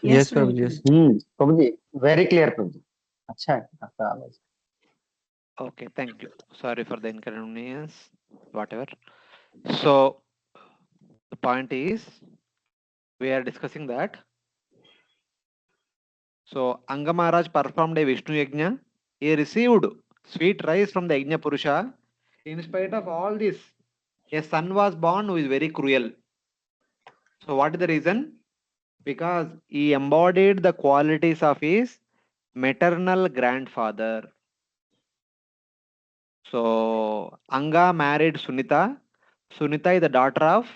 Yes, Yes, Prabhuji, Prabhuji. yes. Prabhuji, very clear, Prabhuji. अच्छा है आपका आवाज. Okay, thank you. Sorry for the inconvenience. Whatever. So the point is, we are discussing that. So Anga Maharaj performed a Vishnu Yajna. He received sweet rice from the Yajna Purusha. In spite of all this, a son was born who is very cruel. So what is the reason? Because he embodied the qualities of his maternal grandfather. So Anga married Sunita. Sunita is the daughter of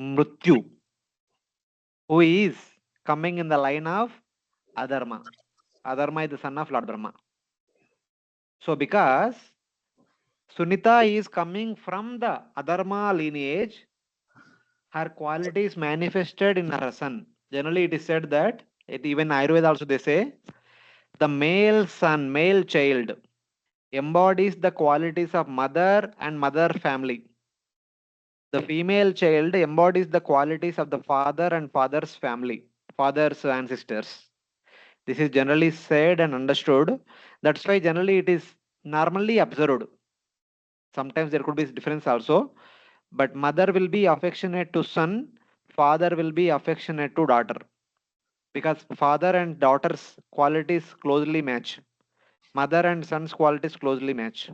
Mrityu, who is coming in the line of Adharma. Adharma is the son of Lord Brahma. So because Sunita is coming from the Adharma lineage, her qualities manifested in her son. Generally, it is said that, even Ayurveda also they say, the male son, male child embodies the qualities of mother and mother family. The female child embodies the qualities of the father and father's family, father's ancestors. This is generally said and understood. That's why generally it is normally observed. Sometimes there could be difference also, but mother will be affectionate to son, father will be affectionate to daughter, because father and daughter's qualities closely match. Mother and son's qualities closely match,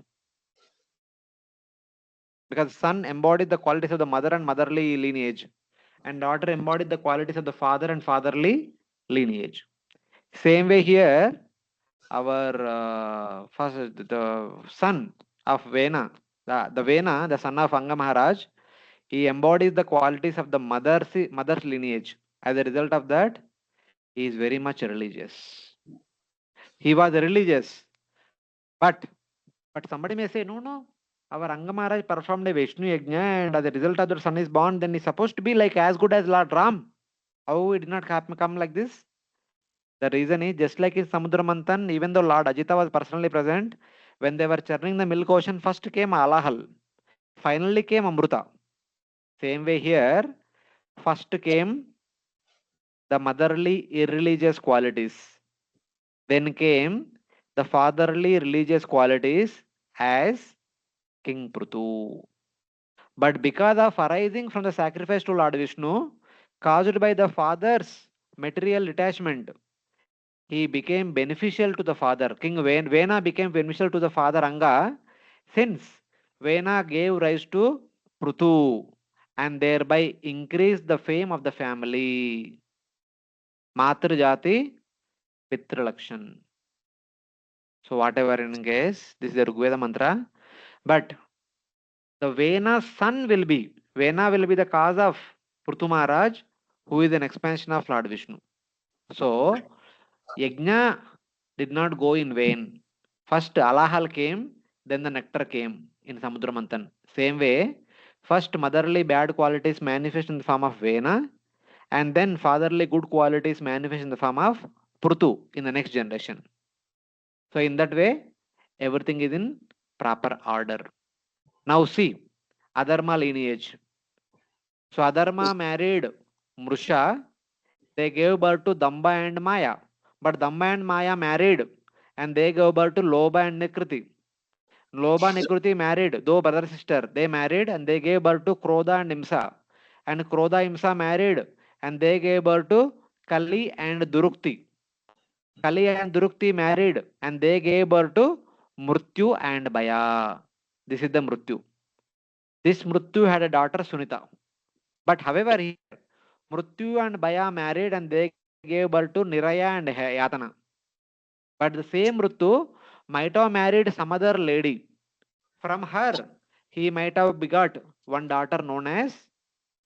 because son embodied the qualities of the mother and motherly lineage, and daughter embodied the qualities of the father and fatherly lineage. Same way here, our first the son of Vena, the Vena, the son of Anga Maharaj, he embodies the qualities of the mother's lineage. As a result of that, he is very much religious. He was religious, but somebody may say, no, no, our Anga Maharaj performed a Vishnu Yajna, and as a result of the son is born, then he's supposed to be like as good as Lord Ram. How it did not come like this? The reason is just like in Samudra Manthan, even though Lord Ajita was personally present, when they were churning the milk ocean, first came Alahal, finally came Amruta. Same way here, first came the motherly irreligious qualities. Then came the fatherly religious qualities as King Prutu. But because of arising from the sacrifice to Lord Vishnu, caused by the father's material detachment, he became beneficial to the father. King Vena became beneficial to the father Anga, since Vena gave rise to Prutu and thereby increased the fame of the family. Matru Jati Pitralakshan. So whatever in case, this is the Rigveda mantra. But the Vena will be the cause of Prutu Maharaj, who is an expansion of Lord Vishnu. So Yajna did not go in vain. First Alahal came, then the nectar came in Samudra Manthan. Same way, first motherly bad qualities manifest in the form of Vena, and then fatherly good qualities manifest in the form of Prutu in the next generation. So in that way, everything is in proper order. Now see, Adharma lineage. So Adharma married Mrusha. They gave birth to Damba and Maya. But Damba and Maya married and they gave birth to Loba and Nikriti. Loba and Nikriti married, though brother sister. They married and they gave birth to Krodha and Imsa. And Krodha Imsa married and they gave birth to Kali and Durukti. Kali and Durukti married and they gave birth to Mrityu and Baya. This is the Mrityu. This Mrityu had a daughter Sunita. But however, here Mrityu and Baya married and they gave birth to Niraya and Yatana. But the same Mrityu might have married some other lady. From her, he might have begot one daughter known as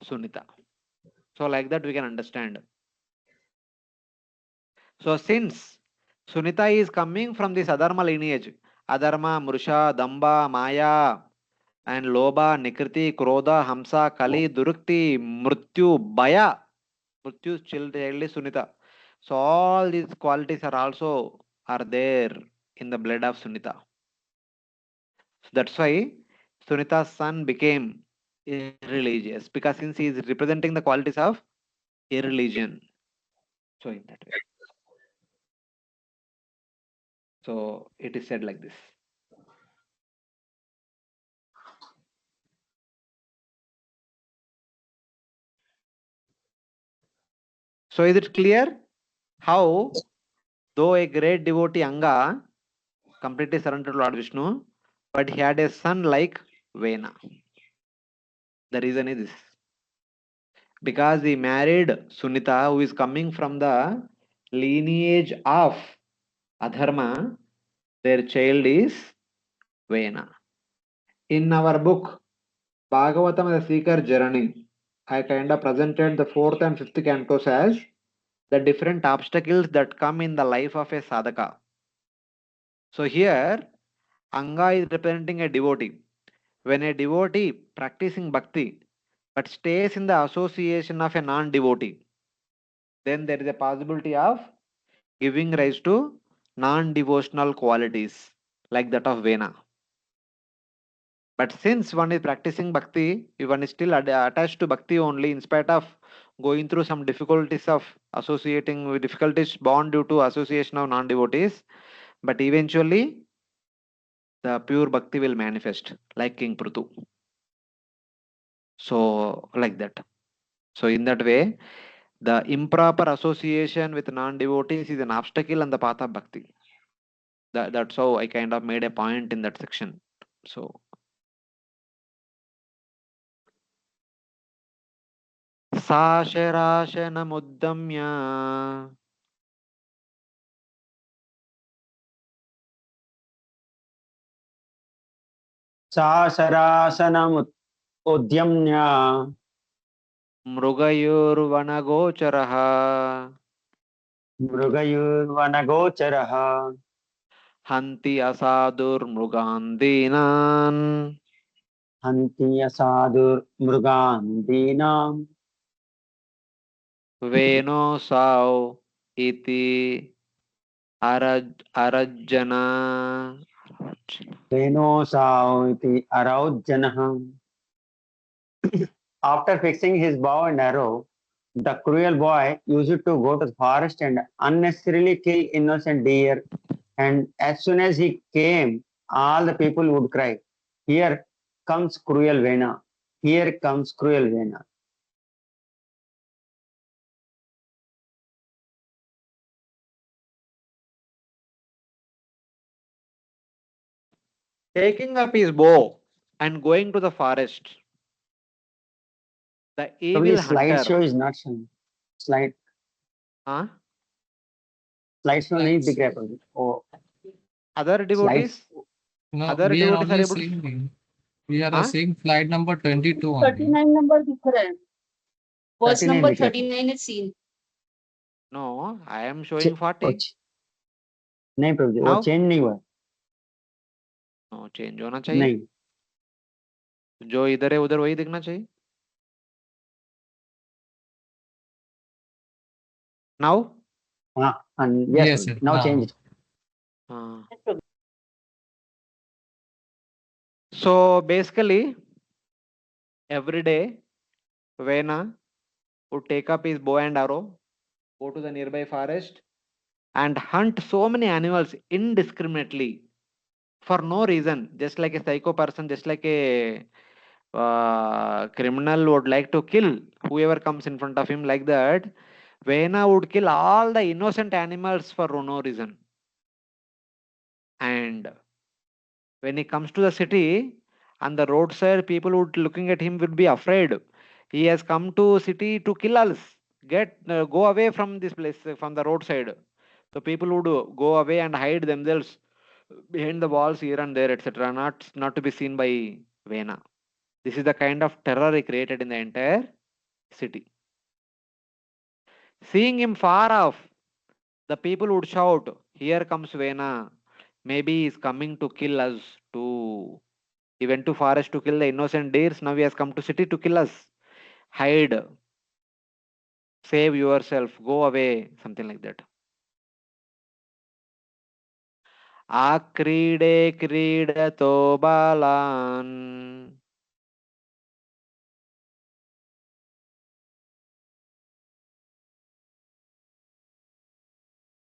Sunita. So like that we can understand. So since Sunita is coming from this Adharma lineage, Adharma, Mrusha, Damba, Maya, and Loba, Nikriti, Krodha, Hamsa, Kali, Durukti, Mrityu, Baya. Mrityu's child is Sunita. So all these qualities are there in the blood of Sunita. So that's why Sunita's son became irreligious, because since he is representing the qualities of irreligion. So in that way. So it is said like this. So is it clear how, though a great devotee Anga completely surrendered to Lord Vishnu, but he had a son like Vena. The reason is this. Because he married Sunita, who is coming from the lineage of Adharma, their child is Vena. In our book, Bhagavatam the Seeker Journey, I kind of presented the fourth and fifth cantos as the different obstacles that come in the life of a sadhaka. So here, Anga is representing a devotee. When a devotee practicing bhakti but stays in the association of a non-devotee, then there is a possibility of giving rise to non-devotional qualities like that of Vena. But since one is practicing bhakti, one is still attached to bhakti only in spite of going through some difficulties of associating with difficulties born due to association of non-devotees, but eventually the pure bhakti will manifest like King Prutu. So like that. So in that way, the improper association with non-devotees is an obstacle on the path of bhakti. That's how I kind of made a point in that section. So साशराशनमुद्दम्य शासरासनमुद्यम्य मृगयोर्वनगोचरः मृगयुर्वनगोचरः हन्ति असाधुर्मृगान् दीनान् हन्ति असाधुर्मृगान् दीनाम् वेनोऽसौ इति अरज्जन तेनोसाौ इति अरौज्जनः. After fixing his bow and arrow, the cruel boy used to go to the forest and unnecessarily kill innocent deer. And as soon as he came, all the people would cry, "Here comes cruel Vena! Here comes cruel Vena!" taking up his bow and going to the forest. The evil Probably hunter, slideshow is not showing. Slide huh? slideshow नहीं दिख रहा है Slideshow. probably. Oh, Other slides. devotees, No, other we are devotees are only able to, seeing. We are huh? seeing flight number 22 only. 39 number दिख रहा है. Verse 39 number दिख रहा है. 39 is seen. No, I am चे- showing वो 40. च- नहीं प्रभु वो Now, चेंज नहीं हुआ है. no, change होना चाहिए. नहीं. जो इधर है उधर वही दिखना चाहिए. Now, हाँ, yes Yes, Prabhu. sir. Now Now. change it. so basically, every day, Vena would take up his bow and arrow, go to the nearby forest, and hunt so many animals indiscriminately for no reason, just like a psycho person, just like a criminal would like to kill whoever comes in front of him, like that. Vena would kill all the innocent animals for no reason. And when he comes to the city, on the roadside, people would looking at him would be afraid. He has come to city to kill us. Go away from this place, from the roadside. So people would go away and hide themselves behind the walls here and there, etc. Not to be seen by Vena. This is the kind of terror he created in the entire city. Seeing him far off, the people would shout, "Here comes Vena. Maybe he is coming to kill us too. He went to forest to kill the innocent deers. Now he has come to city to kill us. Hide. Save yourself. Go away." Something like that. Akride kridato balan.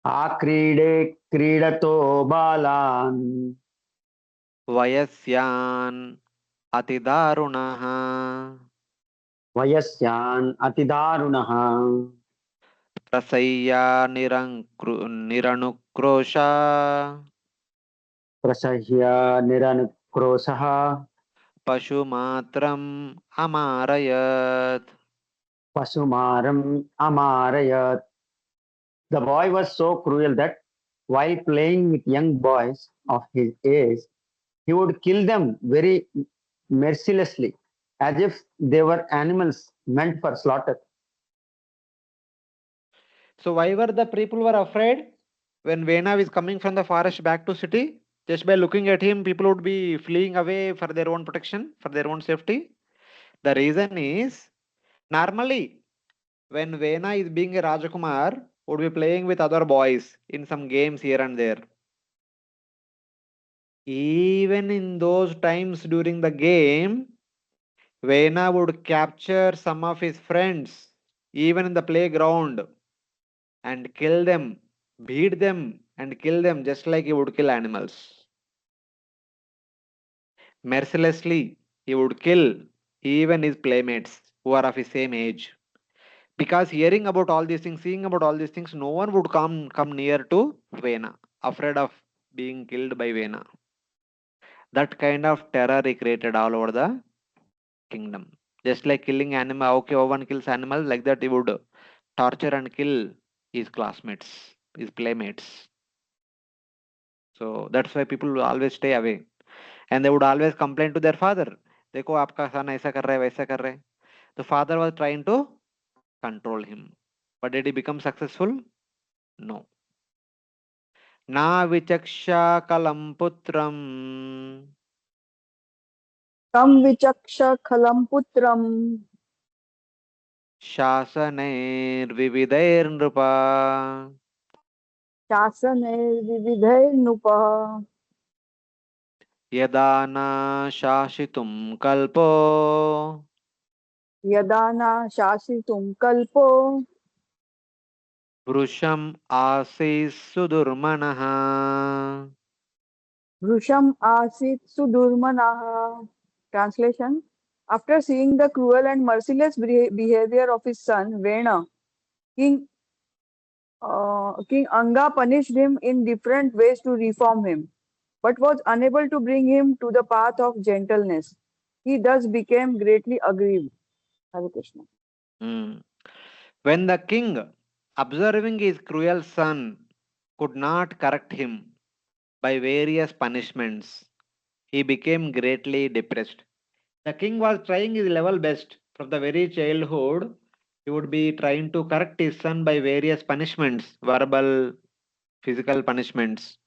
आक्रीडे क्रीडतो बालान् वयस्यान् अतिदारुणः वयस्यान् अतिदारुणः प्रसह्या निरनुक्रोशा प्रसह्य निरनुक्रोशः पशुमात्रम् अमारयत्. पशुमारम् अमारयत्. The boy was so cruel that while playing with young boys of his age, he would kill them very mercilessly, as if they were animals meant for slaughter. So why were the people were afraid when Vena is coming from the forest back to city? Just by looking at him, people would be fleeing away for their own protection, for their own safety. The reason is normally when Vena is being a Rajakumar, would be playing with other boys in some games here and there. Even in those times during the game, Vena would capture some of his friends, even in the playground, and kill them, beat them, and kill them just like he would kill animals. Mercilessly, he would kill even his playmates who are of his same age. Because hearing about all these things, seeing about all these things, no one would come near to Vena, afraid of being killed by Vena. That kind of terror he created all over the kingdom. Just like killing animal, okay, one kills animal, like that he would torture and kill his classmates, his playmates. So that's why people will always stay away. And they would always complain to their father. देखो आपका son ऐसा कर रहा है वैसा कर रहा है. The father was trying to control him. But did he become successful? No. Na vichaksha kalam putram तं विचक्ष खलं पुत्रं शासनैर्विविधैर्नृपा शासनैर्विविधैर्नृपः यदा न शासितुं कल्पो यदा न शासितुं कल्पो वृषम् आसीत् सुदुर्मनः. वृषम् आसीत् सुदुर्मनः. Translation: After seeing the cruel and merciless behavior of his son Vena, King Anga punished him in different ways to reform him, but was unable to bring him to the path of gentleness. He thus became greatly aggrieved. Hare Krishna. When the king, observing his cruel son, could not correct him by various punishments, he became greatly depressed. The king was trying his level best. From the very childhood, he would be trying to correct his son by various punishments, verbal, physical punishments.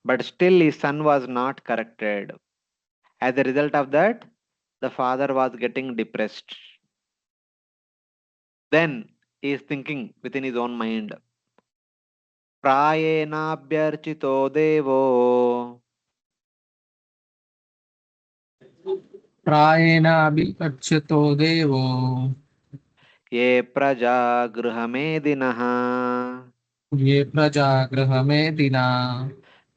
But still, his son was not corrected. As a result of that, the father was getting depressed. Then he is thinking within his own mind, प्रायेणाभ्यर्चितो देवो प्रायेणाभिगच्छतो देवो ये प्रजा गृहमेदिनः ये प्रजागृहमेदिना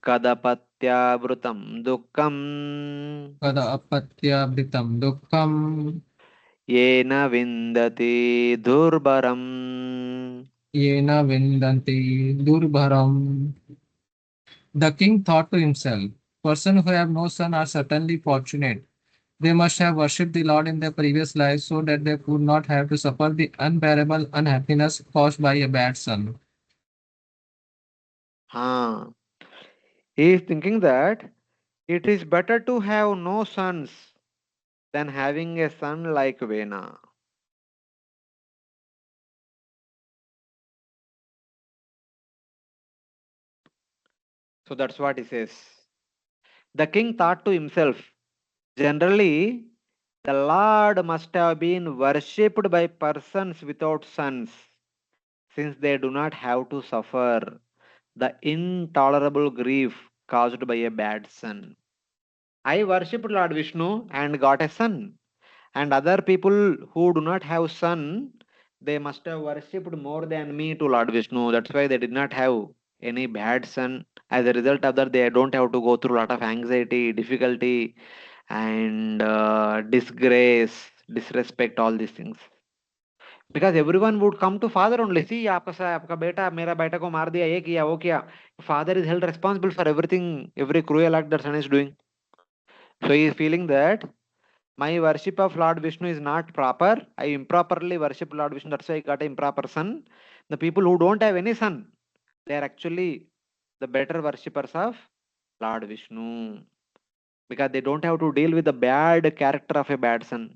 कदपत्यावृतं दुःखम् कदपत्यावृतं दुःखम् येन विन्दति दुर्भरम्. येन विन्दन्ति दुर्भरम्. The king thought to himself, persons who have no son are certainly fortunate. They must have worshipped the Lord in their previous lives so that they could not have to suffer the unbearable unhappiness caused by a bad son. हाँ, he is thinking that it is better to have no sons than having a son like Vena. So that's what he says. The king thought to himself, generally, the Lord must have been worshipped by persons without sons, since they do not have to suffer the intolerable grief caused by a bad son. I worshipped Lord Vishnu and got a son, and other people who do not have son, they must have worshipped more than me to Lord Vishnu. That's why they did not have any bad son. As a result of that, they don't have to go through a lot of anxiety, difficulty, and disgrace, disrespect, all these things. Because everyone would come to father only. See, आपका बेटा मेरा बेटा को मार दिया, ये किया, वो किया. Father is held responsible for everything, every cruel act that son is doing. So he is feeling that my worship of Lord Vishnu is not proper. I improperly worship Lord Vishnu. That's why I got an improper son. The people who don't have any son, they are actually the better worshippers of Lord Vishnu, because they don't have to deal with the bad character of a bad son.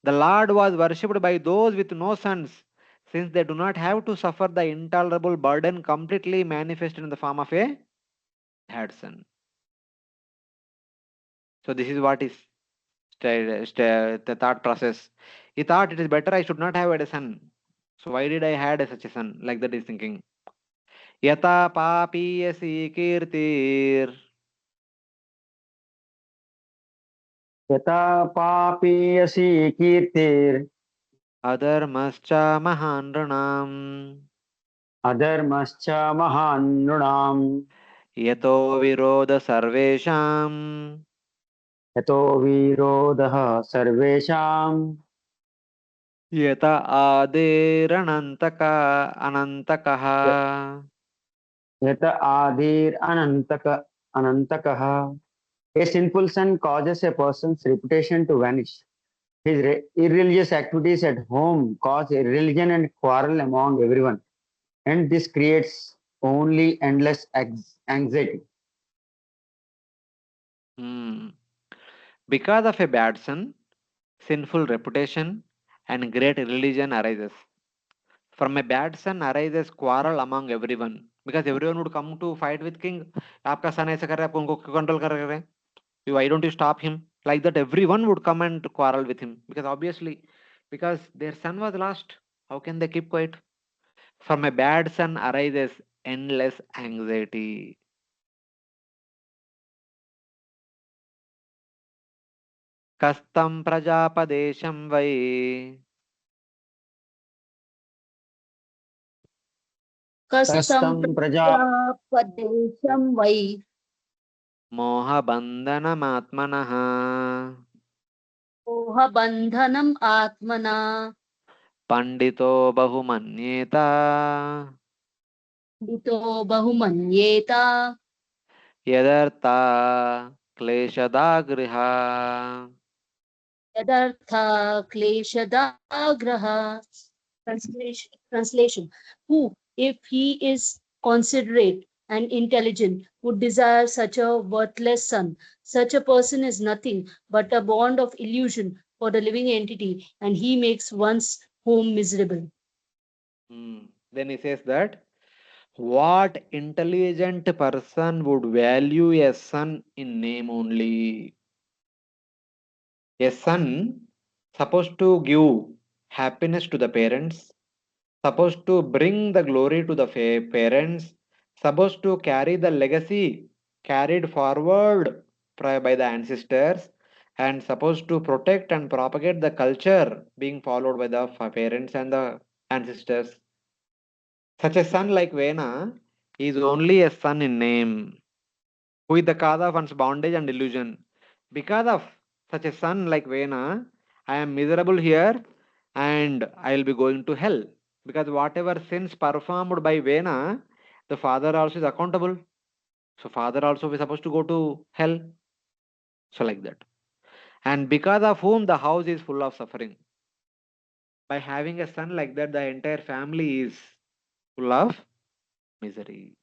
The Lord was worshipped by those with no sons, since they do not have to suffer the intolerable burden completely manifested in the form of a bad son. So this is what is the thought process. He thought it is better I should not have had a son. So why did I had such a son? Like that is thinking. Yata papiyasi kirtir यथा पापीयसी कीर्तिर् adharmascha mahanranam अधर्मश्च महान् नृणाम् yato viroda sarvesham यतो विरोधः सर्वेषाम् yata aderanantaka anantakaha. यत आदिर अनंतकः. A sinful son causes a person's reputation to vanish. His irreligious activities at home cause irreligion and quarrel among everyone, and this creates only endless anxiety. Because of a bad son, sinful reputation and great religion arises. From a bad son arises quarrel among everyone. Because everyone would come to fight with king. आपका son ऐसा कर रहा है, आप उनको control कर रहे हैं. Why don't you stop him? Like that, everyone would come and quarrel with him. Because obviously, because their son was lost, how can they keep quiet? From a bad son arises endless anxiety. Kastam prajapadesham vai कस्तं कस्तं प्रजा प्रजापदेशं वै मोहबन्धनमात्मनः मोहबन्धनम् आत्मना पंडितो बहुमन्येत हितो बहुमन्येत यदर्था क्लेशदागृह. यदर्थ क्लेशदाग्रह. Translation. Who, if he is considerate and intelligent, would desire such a worthless son? Such a person is nothing but a bond of illusion for the living entity, and he makes one's home miserable. Then he says that what intelligent person would value a son in name only? A son supposed to give happiness to the parents, supposed to bring the glory to the parents, supposed to carry the legacy carried forward by the ancestors, and supposed to protect and propagate the culture being followed by the parents and the ancestors. Such a son like Vena is only a son in name, who is the cause of one's bondage and illusion. Because of such a son like Vena, I am miserable here and I will be going to hell. Because whatever sins performed by Vena, the father also is accountable. So father also is supposed to go to hell. So like that. And because of whom the house is full of suffering. By having a son like that, the entire family is full of misery.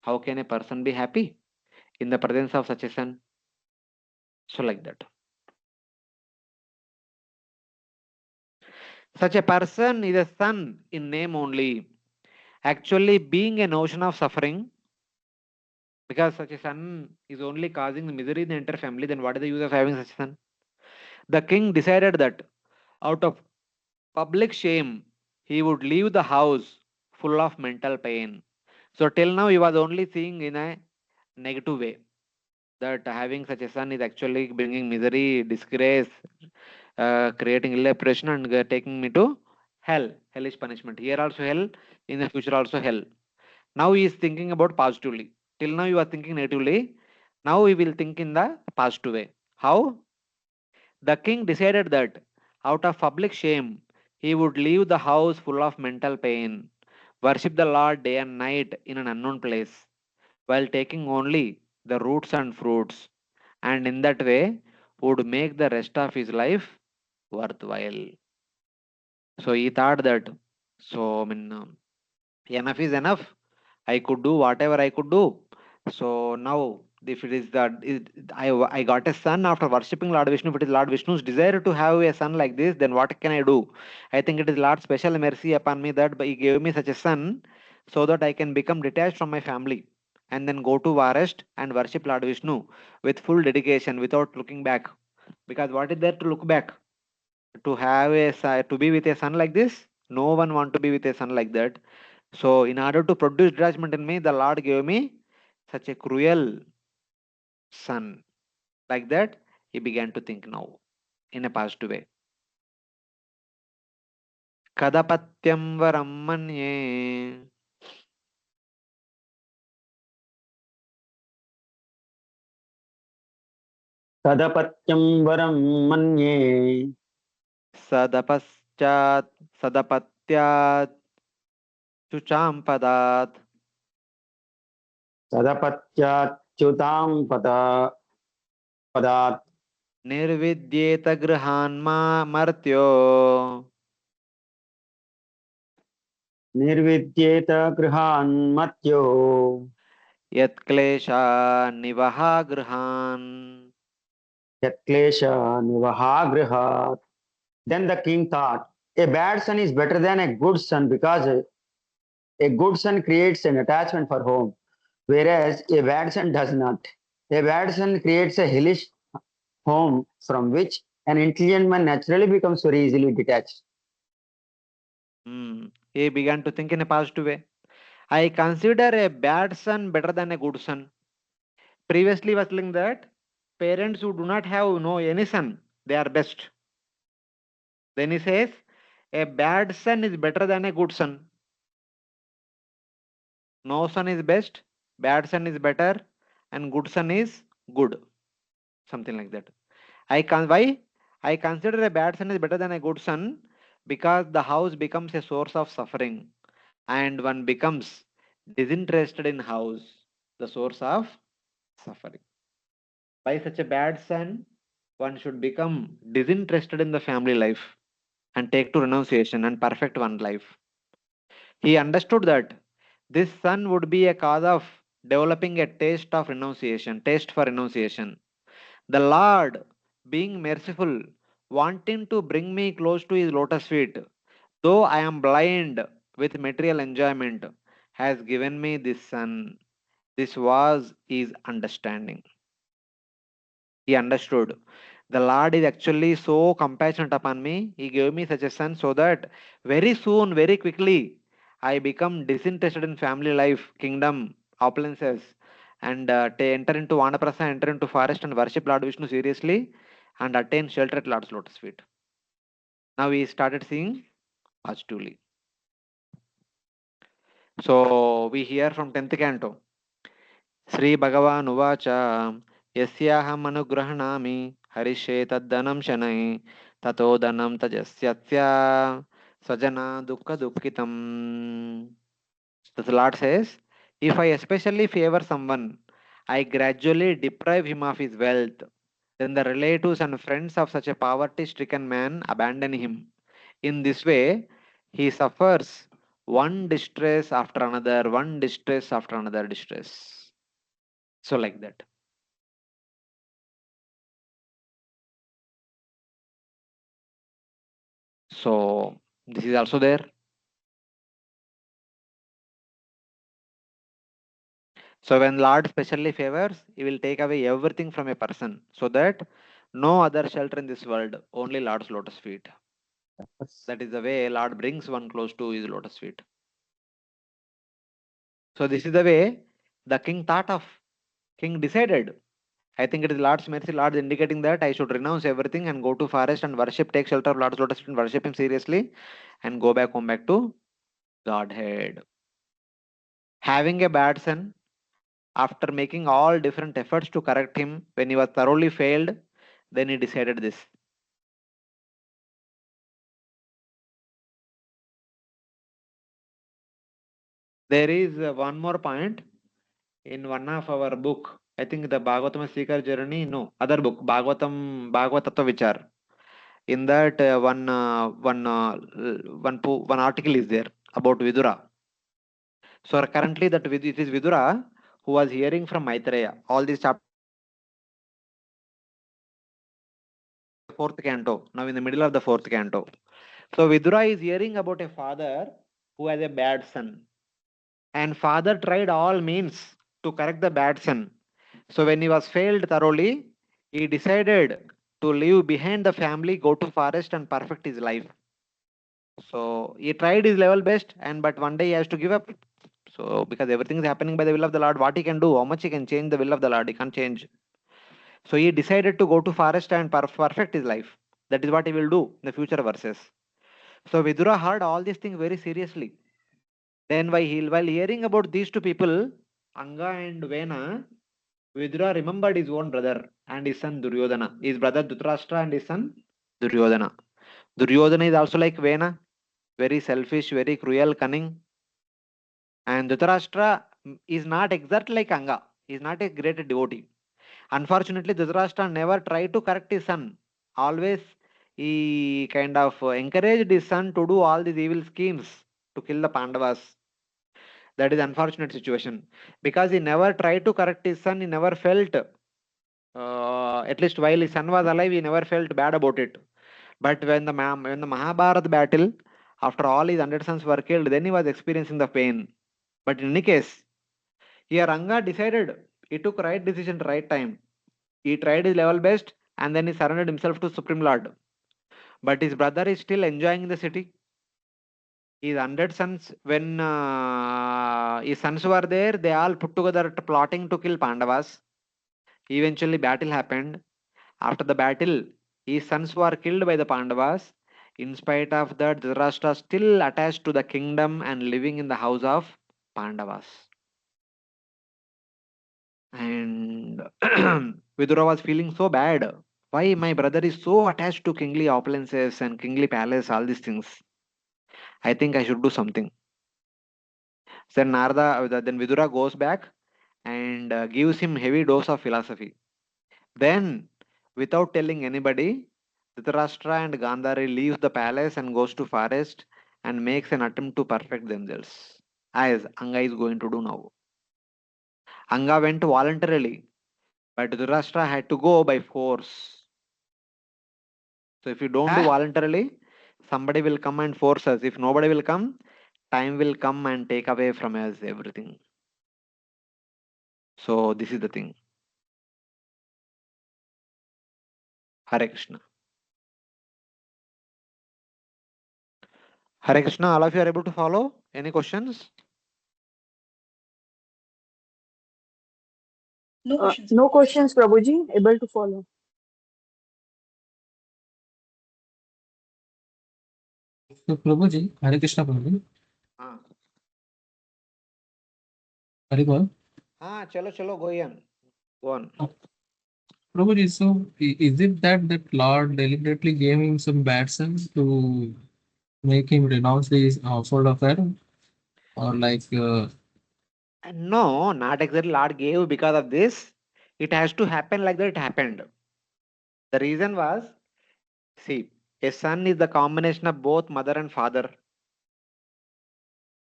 How can a person be happy in the presence of such a son? So like that. Such a person is a son in name only. Actually being a notion of suffering, because such a son is only causing the misery in the entire family, then what is the use of having such a son? The king decided that out of public shame, he would leave the house full of mental pain. So till now he was only seeing in a negative way that having such a son is actually bringing misery, disgrace, creating ill reputation, and taking me to hell, hellish punishment. Here also hell, in the future also hell. Now he is thinking about positively. Till now you are thinking negatively. Now he will think in the positive way. How? The king decided that out of public shame, he would leave the house full of mental pain, worship the Lord day and night in an unknown place, while taking only the roots and fruits, and in that way would make the rest of his life worthwhile. So he thought that, enough is enough. I could do whatever I could do. So now, if it is that I got a son after worshipping Lord Vishnu, if it is Lord Vishnu's desire to have a son like this, then what can I do? I think it is Lord's special mercy upon me that He gave me such a son so that I can become detached from my family and then go to forest and worship Lord Vishnu with full dedication without looking back. Because what is there to look back? To have to be with a son like this? No one want to be with a son like that. So, in order to produce detachment in me, the Lord gave me such a cruel son. Like that, he began to think now in a positive way. Kadapatyam varam manye तदपत्यं वरं मन्ये sadapaschat sadapatyat chuchampadat तदपत्याच्युतां पदात् nirvidyeta grihanma martyo निर्विद्येत गृहान्मत्यो yat klesha nivaha grihan. यत्क्लेश निवहागृहात्. Then the king thought, a bad son is better than a good son because a good son creates an attachment for home, whereas a bad son does not. A bad son creates a hellish home from which an intelligent man naturally becomes very easily detached. He began to think in a positive way. I consider a bad son better than a good son. Previously was telling that parents who do not have no any son, they are best. Then he says a bad son is better than a good son. No son is best, bad son is better, and good son is good. Something like that. Why? I consider a bad son is better than a good son because the house becomes a source of suffering and one becomes disinterested in house, the source of suffering. By such a bad son, one should become disinterested in the family life and take to renunciation and perfect one life. He understood that this son would be a cause of developing a taste for renunciation. The Lord, being merciful, wanting to bring me close to his lotus feet, though I am blind with material enjoyment, has given me this son. This was his understanding. He understood. The Lord is actually so compassionate upon me. He gave me such a son so that very soon, very quickly, I become disinterested in family life, kingdom, opulences, and enter into Vanaprastha, enter into forest and worship Lord Vishnu seriously and attain shelter at Lord's lotus feet. Now we started seeing positively. So we hear from 10th canto. श्रीभगवानुवाच यस्याहमनुगृह्णामि हरिष्ये तद्धनं शनै ततो धनं तजस्यस्य स्वजना दुःखदुःखितम्. The Lord says, if I especially favor someone, I gradually deprive him of his wealth. Then the relatives and friends of such a poverty-stricken man abandon him. In this way, he suffers one distress after another, one distress after another distress. So like that. So this is also there. So when Lord specially favors, he will take away everything from a person so that no other shelter in this world, only Lord's lotus feet. That is the way Lord brings one close to his lotus feet. So this is the way the king thought of. King decided. I think it is Lord's mercy, Lord indicating that I should renounce everything and go to forest and worship, take shelter of Lord's lotus feet and worship him seriously and go back home back to Godhead. having a bad son, after making all different efforts to correct him, when he was thoroughly failed, then he decided this. There is one more point in one of our book. I think the Bhagavatam Seeker Journey. No, other book, Bhagavatattva Vichar. In that one article is there about Vidura. So currently it is Vidura who was hearing from Maitreya. All these chapters, fourth canto. Now in the middle of the fourth canto. So Vidura is hearing about a father who has a bad son. And father tried all means to correct the bad son. So when he was failed thoroughly, he decided to leave behind the family, go to forest and perfect his life. So he tried his level best, and but one day he has to give up. So because everything is happening by the will of the Lord, what he can do, how much he can change the will of the Lord, he can't change. So he decided to go to forest and perfect his life. That is what he will do in the future verses. So Vidura heard all these things very seriously. Then while hearing about these two people, Anga and Vena, Vidura remembered his own brother and his son Duryodhana. His brother Dhritarashtra and his son Duryodhana. Duryodhana is also like Vena, very selfish, very cruel, cunning. And Dhritarashtra is not exactly like Anga. He is not a great devotee. Unfortunately, Dhritarashtra never tried to correct his son. Always he kind of encouraged his son to do all these evil schemes to kill the Pandavas. That is unfortunate situation because he never tried to correct his son. He never felt, at least while his son was alive, he never felt bad about it. But when the Mahabharata battle, after all his 100 sons were killed, then he was experiencing the pain. But in any case, here Anga decided, he took right decision right time. He tried his level best and then he surrendered himself to Supreme Lord. But his brother is still enjoying the city. His 100 sons, when his sons were there, they all put together plotting to kill Pandavas. Eventually, battle happened. After the battle, his sons were killed by the Pandavas. In spite of that, Dhritarashtra still attached to the kingdom and living in the house of Pandavas. And Vidura was feeling so bad. Why my brother is so attached to kingly opulences and kingly palace, all these things. I think I should do something. Then then Vidura goes back and gives him heavy dose of philosophy. Then, without telling anybody, Dhritarashtra and Gandhari leaves the palace and goes to forest and makes an attempt to perfect themselves, as Anga is going to do now. Anga went voluntarily, but Dhritarashtra had to go by force. So if you don't do voluntarily, somebody will come and force us. If nobody will come, time will come and take away from us everything. So this is the thing. Hare Krishna. Hare Krishna, all of you are able to follow? Any questions? No questions, Prabhuji. Able to follow. So, Prabhuji, Hare Krishna, Prabhuji. Ah, Hare Bol. chalo, go on. Go on. Prabhuji, so is it that Lord deliberately gave him some bad sense to make him renounce his household affair? Or like, No, not exactly Lord gave because of this. It has to happen like that it happened. The reason was, see, a son is the combination of both mother and father.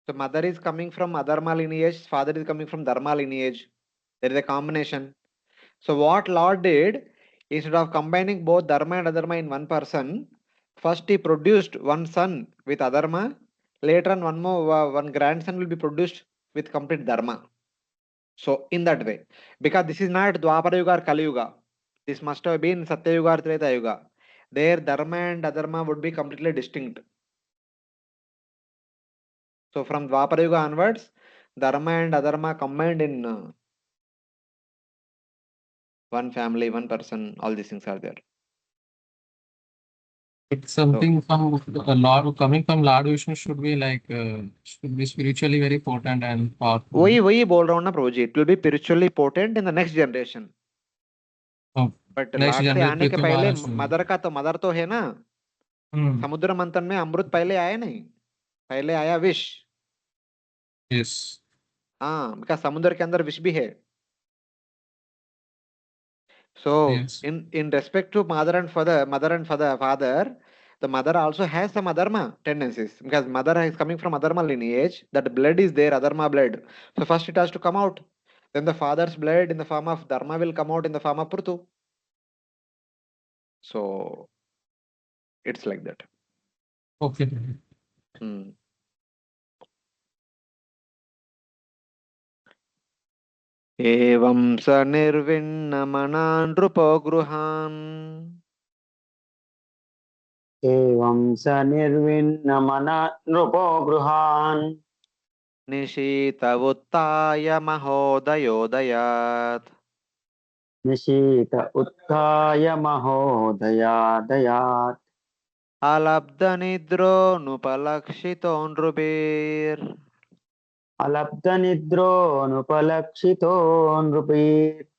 So mother is coming from Adharma lineage, father is coming from Dharma lineage. There is a combination. So what Lord did, instead of combining both Dharma and Adharma in one person, first he produced one son with Adharma. Later on, one grandson will be produced with complete Dharma. So in that way, because this is not Dwapara Yuga or Kali Yuga, this must have been Satya Yuga or Treta Yuga. There, Dharma and Adharma would be completely distinct. So from Dwapara Yuga onwards, Dharma and Adharma combined in one family, one person. All these things are there. It's something from Lord coming from Lord Vishnu should be should be spiritually very potent and powerful. वही बोल रहा हूँ ना प्रभु जी, it will be spiritually potent in the next generation. Oh, but next Lord से generation आने के Prithvi पहले Maharaj should be. Mother का तो मदर तो है ना, समुद्र मंथन में अमृत पहले आया नहीं, पहले आया विष. Yes. हाँ, बिकॉज समुद्र के अंदर विष भी है. So Yes. in respect to father, the mother also has some adharma tendencies, because mother is coming from adharma lineage. That blood is there, adharma blood. So first it has to come out. Then the father's blood in the form of dharma will come out in the form of prutu. So it's like that. Okay. Hmm. एवं स निर्विण्णमना नृपो गृहान् एवं स निर्विन्नमना नृपो गृहान् निशीतवुत्थाय महोदयोदयात् निशीत उत्थाय महोदयादयात् अलब्धनिद्रो नुपलक्षितो नृपेर् अलब्धनिद्रोऽनुपलक्षितो नृपीत्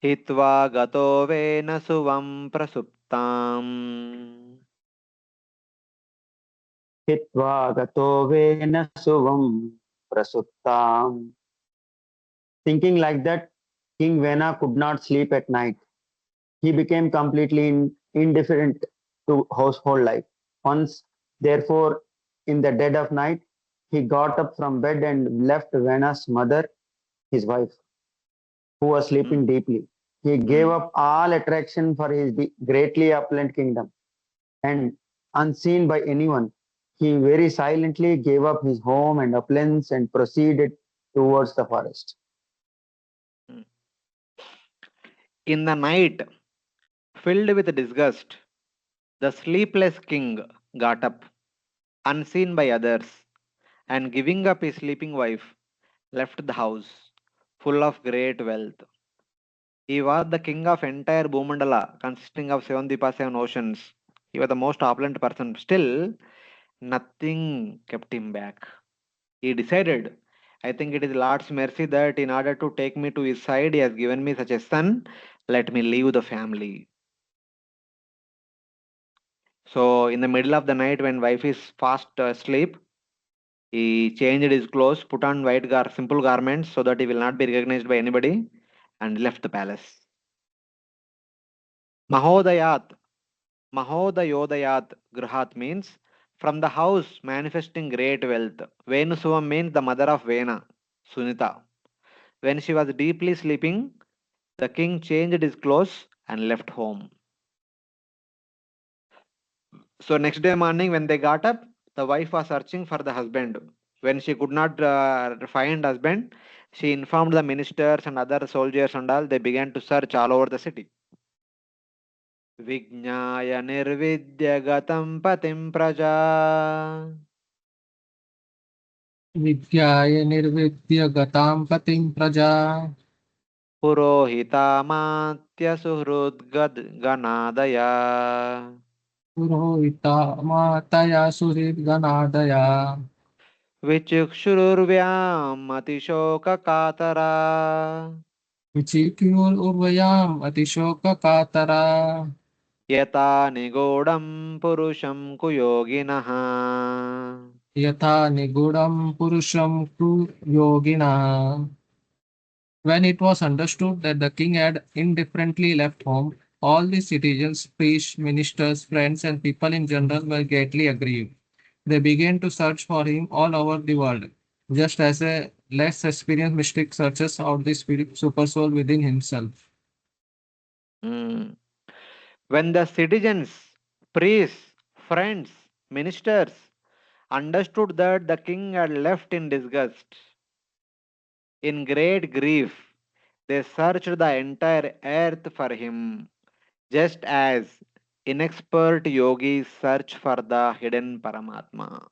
हित्वा गतो when सुवं प्रसुप्ताम् हित्वा गतो when शुभं प्रसुप्ताम्. Thinking like that, King Vena could not sleep at night. He became completely indifferent to household life. Once, therefore, in the dead of night, he got up from bed and left Vena's mother, his wife, who was sleeping deeply. He gave up all attraction for his greatly opulent kingdom, and unseen by anyone, he very silently gave up his home and opulence and proceeded towards the forest. In the night, filled with disgust, the sleepless king got up, unseen by others, and giving up his sleeping wife, left the house, full of great wealth. He was the king of entire Bhumandala, consisting of 7 seven oceans. He was the most opulent person. Still, nothing kept him back. He decided, I think it is Lord's mercy that in order to take me to his side, he has given me such a son. Let me leave the family. So, in the middle of the night, when wife is fast asleep, he changed his clothes, put on simple garments so that he will not be recognized by anybody, and left the palace. Mahodayat, Mahodayodayat Gruhat means from the house manifesting great wealth. Venusuvam means the mother of Vena, Sunita. When she was deeply sleeping, the king changed his clothes and left home. So next day morning when they got up, the wife was searching for the husband. When she could not find husband, she informed the ministers and other soldiers and all. They began to search all over the city. Vijnaya nirvidya patim praja Vidyaya nirvidya gatam patim praja purohitamatya suhrudgad ganadaya purohita mataya surit ganadaya vichukshururvyam atishoka katara vichikyur urvayam atishoka katara यता निगूढं पुरुषं कुयोगिनः yatha nigudam purusham tu yogina. When it was understood that the king had indifferently left home, all the citizens, priests, ministers, friends, and people in general were greatly aggrieved. They began to search for him all over the world, just as a less experienced mystic searches out the spirit supersoul within himself. Hmm. When the citizens, priests, friends, ministers understood that the king had left in disgust, in great grief, they searched the entire earth for him, just as inexpert yogis search for the hidden Paramatma.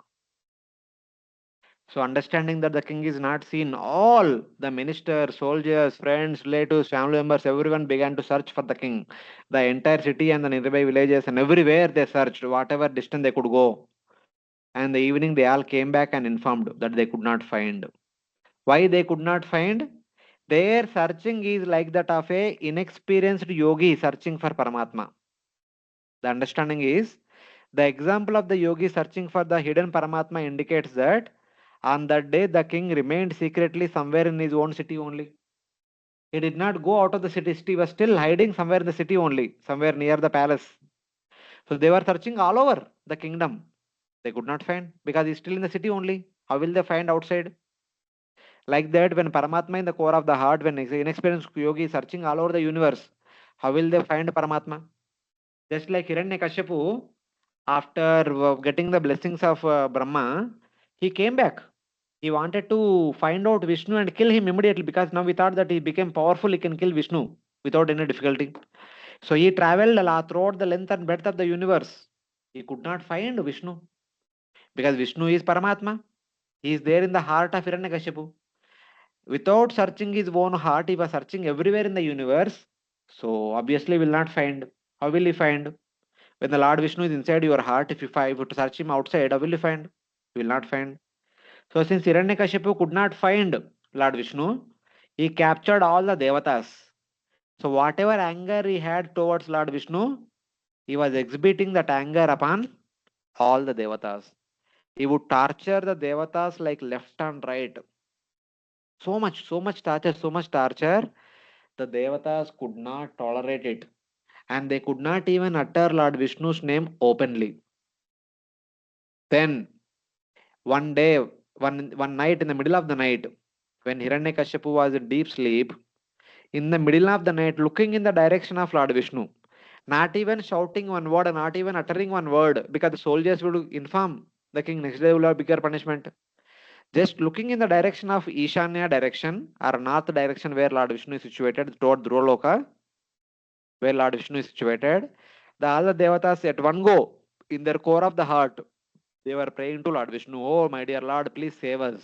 So understanding that the king is not seen, all the ministers, soldiers, friends, relatives, family members, everyone began to search for the king. The entire city and the nearby villages and everywhere they searched, whatever distance they could go. And the evening they all came back and informed that they could not find. Why they could not find? Their searching is like that of a inexperienced yogi searching for Paramatma. The understanding is the example of the yogi searching for the hidden Paramatma indicates that on that day the king remained secretly somewhere in his own city only. He did not go out of the city. He was still hiding somewhere in the city only, somewhere near the palace. So they were searching all over the kingdom. They could not find because he's still in the city only. How will they find outside? Like that, when Paramatma in the core of the heart, when inexperienced yogi is searching all over the universe, how will they find Paramatma? Just like Hiranyakashipu, after getting the blessings of Brahma, he came back. He wanted to find out Vishnu and kill him immediately because now we thought that he became powerful, he can kill Vishnu without any difficulty. So he traveled throughout the length and breadth of the universe. He could not find Vishnu because Vishnu is Paramatma. He is there in the heart of Hiranyakashipu. Without searching his own heart, he was searching everywhere in the universe. So obviously will not find. How will he find? When the Lord Vishnu is inside your heart, if you were to search him outside, how will you find? You will not find. So since Hiranyakashipu could not find Lord Vishnu, he captured all the devatas. So whatever anger he had towards Lord Vishnu, he was exhibiting that anger upon all the devatas. He would torture the devatas like left and right. So much torture, so much torture. The devatas could not tolerate it. And they could not even utter Lord Vishnu's name openly. Then one day, one night in the middle of the night, when Hiranyakashipu was in deep sleep, in the middle of the night, looking in the direction of Lord Vishnu, not even shouting one word, not even uttering one word, because the soldiers would inform the king next day will have bigger punishment. Just looking in the direction of Ishanya direction or north direction where Lord Vishnu is situated toward Dhruvaloka, where Lord Vishnu is situated, the all the devatas at one go in their core of the heart, they were praying to Lord Vishnu, oh my dear Lord, please save us.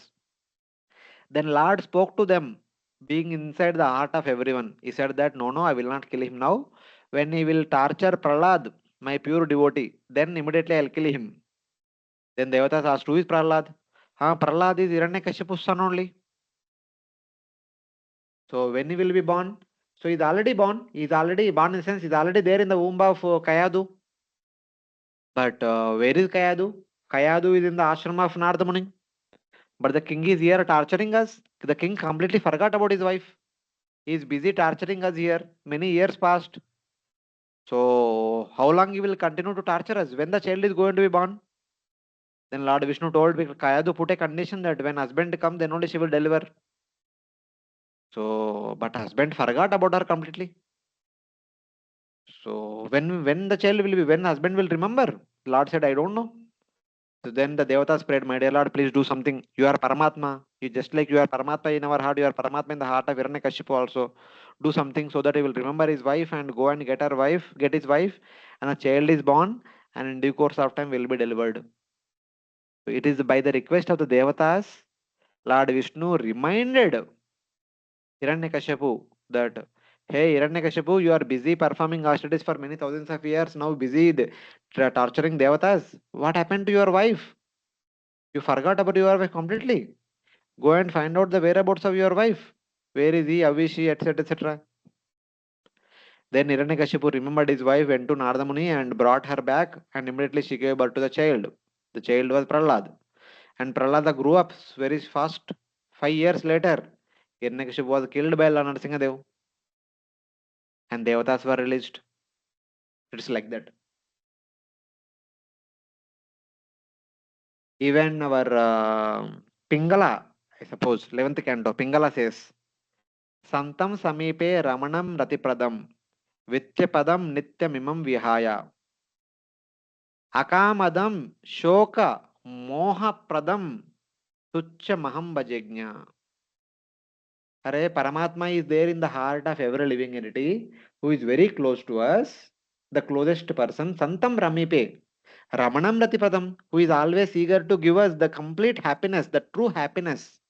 Then Lord spoke to them, being inside the heart of everyone. He said that no, I will not kill him now. When he will torture Prahlad, my pure devotee, then immediately I'll kill him. Then Devatas asked, who is Prahlad? Prahlad is Hiranyakashipu's son only. So when he will be born? So he's already born. He's already born in the sense he's already there in the womb of Kayadu. But where is Kayadu? Kayadu is in the ashram of Narada Muni. But the king is here torturing us. The king completely forgot about his wife. He is busy torturing us here. Many years passed. So how long he will continue to torture us? When the child is going to be born? Then Lord Vishnu told Kayadu put a condition that when husband come, then only she will deliver. So, but husband forgot about her completely. So when the child will be, when husband will remember? Lord said, I don't know. So then the Devatas prayed, my dear Lord, please do something. You are Paramatma. You just like you are Paramatma in our heart, you are Paramatma in the heart of Hiranyakashipu also. Do something so that he will remember his wife and go and get his wife, and a child is born, and in due course of time will be delivered. So it is by the request of the Devatas, Lord Vishnu reminded Hiranyakashipu that, hey Hiranyakashipu, you are busy performing austerities for many thousands of years, now busy torturing Devatas. What happened to your wife? You forgot about your wife completely. Go and find out the whereabouts of your wife. Where is he? How is she? Etc. etc. Then Hiranyakashipu remembered his wife, went to Narada Muni and brought her back, and immediately she gave birth to the child. The child was Prahlad. And Prahlada grew up very fast. 5 years later, Hiranyakashipu was killed by Lord Narasimhadev. And Devatas were released. It's like that. Even our Pingala, I suppose, 11th canto, Pingala says, Santam Samipe Ramanam Ratipradam Vitypadam Nityamimam Vihaya Akamadam Shoka Mohapradam Tucha Maham Bhajegna. Hare Paramatma is there in the heart of every living entity who is very close to us, the closest person, Santam Ramipe. Ramanam Ratipadam, who is always eager to give us the complete happiness, the true happiness.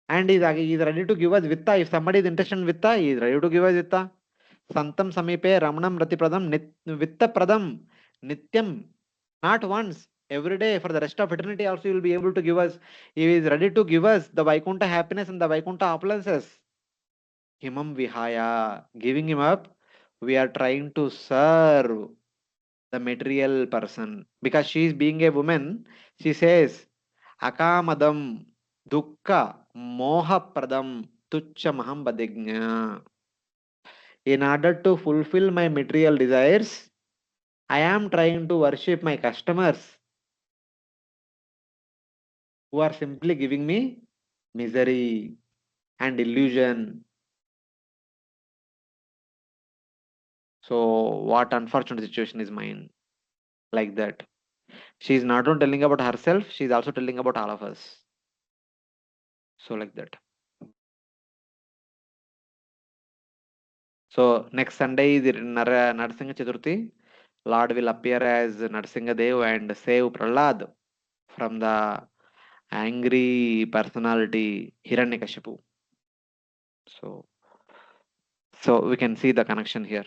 And he is ready to give us Vitta. If somebody is interested in Vitta, he is ready to give us Vitta. Santam Samipe Ramanam Ratipradam Vitta Pradam Nityam. Not once, every day, for the rest of eternity also he will be able to give us. He is ready to give us the Vaikuntha happiness and the Vaikuntha opulences. Himam Vihaya, giving him up, we are trying to serve the material person. Because she is being a woman, she says, Akamadam, Dukkha, Moha Pradam, Tucha Maham Badignya. In order to fulfill my material desires, I am trying to worship my customers who are simply giving me misery and illusion. So, what unfortunate situation is mine? Like that. She is not only telling about herself, she is also telling about all of us. So, like that. So, next Sunday is Narsingha Chaturthi. Lord will appear as Narsinga Dev and save Prahlad from the angry personality Hiranyakashipu. So we can see the connection here.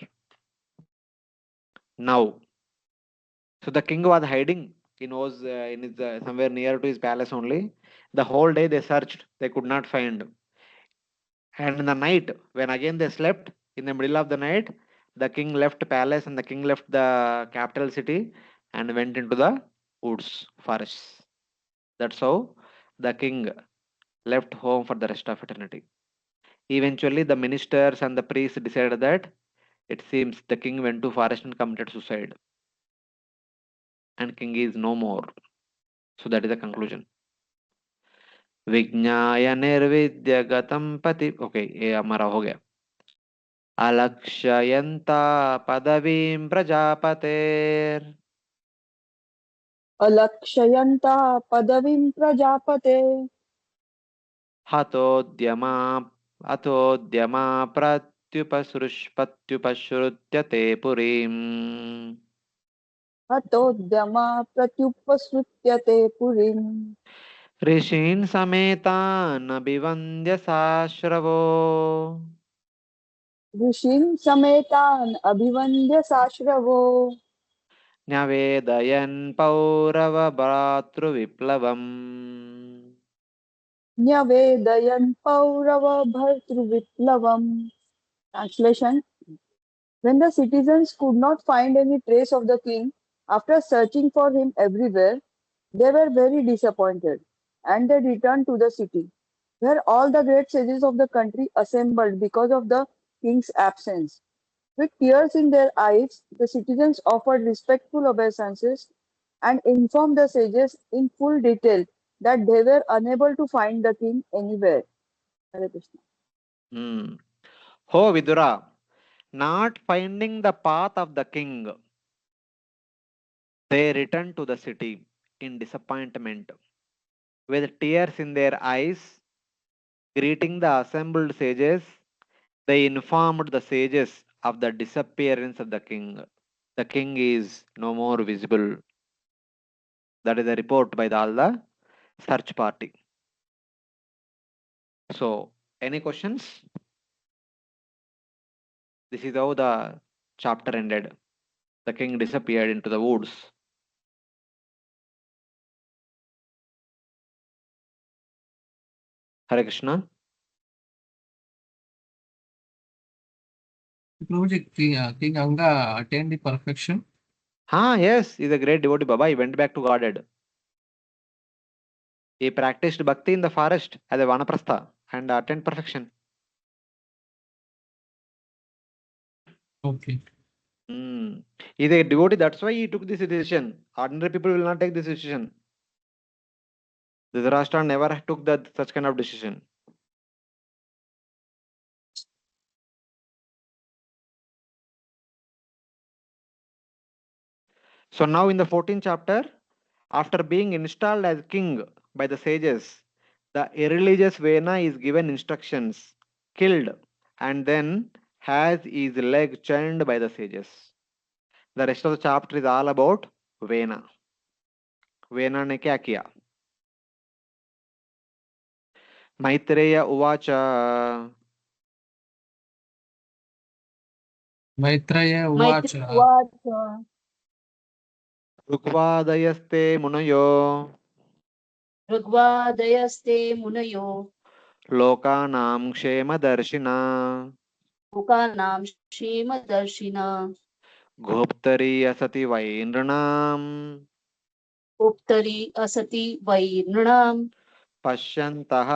Now, so the king was hiding. He was in his, somewhere near to his palace only. The whole day they searched, they could not find. And in the night, when again they slept, in the middle of the night, the king left palace and the king left the capital city and went into the woods, forests. That's how the king left home for the rest of eternity. Eventually, the ministers and the priests decided that it seems the king went to forest and committed suicide, and king is no more. So that is the conclusion. विज्ञाय निर्विद्यगतं पति okay ये हमारा हो गया अलक्ष्ययन्ता पदवीं प्रजापतेर् अलक्षयन्ता पदवीं प्रजापते हतोद्यमा अथोद्यमा प्रत्युपसृष्पत्युपश्रुत्य ते पुरीम् हतोद्यमा प्रत्युपसृत्यते पुरीम् ऋषीन् समेतान् अभिवन्द्य साश्रवो ऋषीन् समेतान् अभिवन्द्य साश्रवो न्यवेदयन् पौरवभ्रातृविप्लवम् न्यवेदयन् पौरवभर्तृविप्लवम्. Translation: when the citizens could not find any trace of the king after searching for him everywhere, they were very disappointed, and they returned to the city, where all the great sages of the country assembled because of the king's absence. With tears in their eyes, the citizens offered respectful obeisances and informed the sages in full detail that they were unable to find the king anywhere. Hare Krishna. Ho Vidura, not finding the path of the king, they returned to the city in disappointment. With tears in their eyes, greeting the assembled sages, they informed the sages of the disappearance of the king. The king is no more visible. That is a report by all the search party. So, any questions? This is how the chapter ended. The king disappeared into the woods. Hare Krishna. Prabhuji, King Anga attained the perfection. Yes, he's a great devotee Baba. He went back to Godhead. He practiced bhakti in the forest as a vanaprastha and attained perfection. Okay. He's a devotee, that's why he took this decision. Ordinary people will not take this decision. Dhritarashtra never took such kind of decision. So now in the 14th chapter, after being installed as king by the sages, the irreligious Vena is given instructions, killed, and then has his leg chained by the sages. The rest of the chapter is all about vena vena ने क्या किया? मैत्रेय उवाच Maitreya Maitri Uvacha. Uvacha. ऋग्वादयस्ते मुनयो Rigvadayaste munayo लोकानां क्षेमदर्शिना lokanam shema darshina गोप्तरी असति वै नृणाम् uptari asati vairnam पश्यन्तः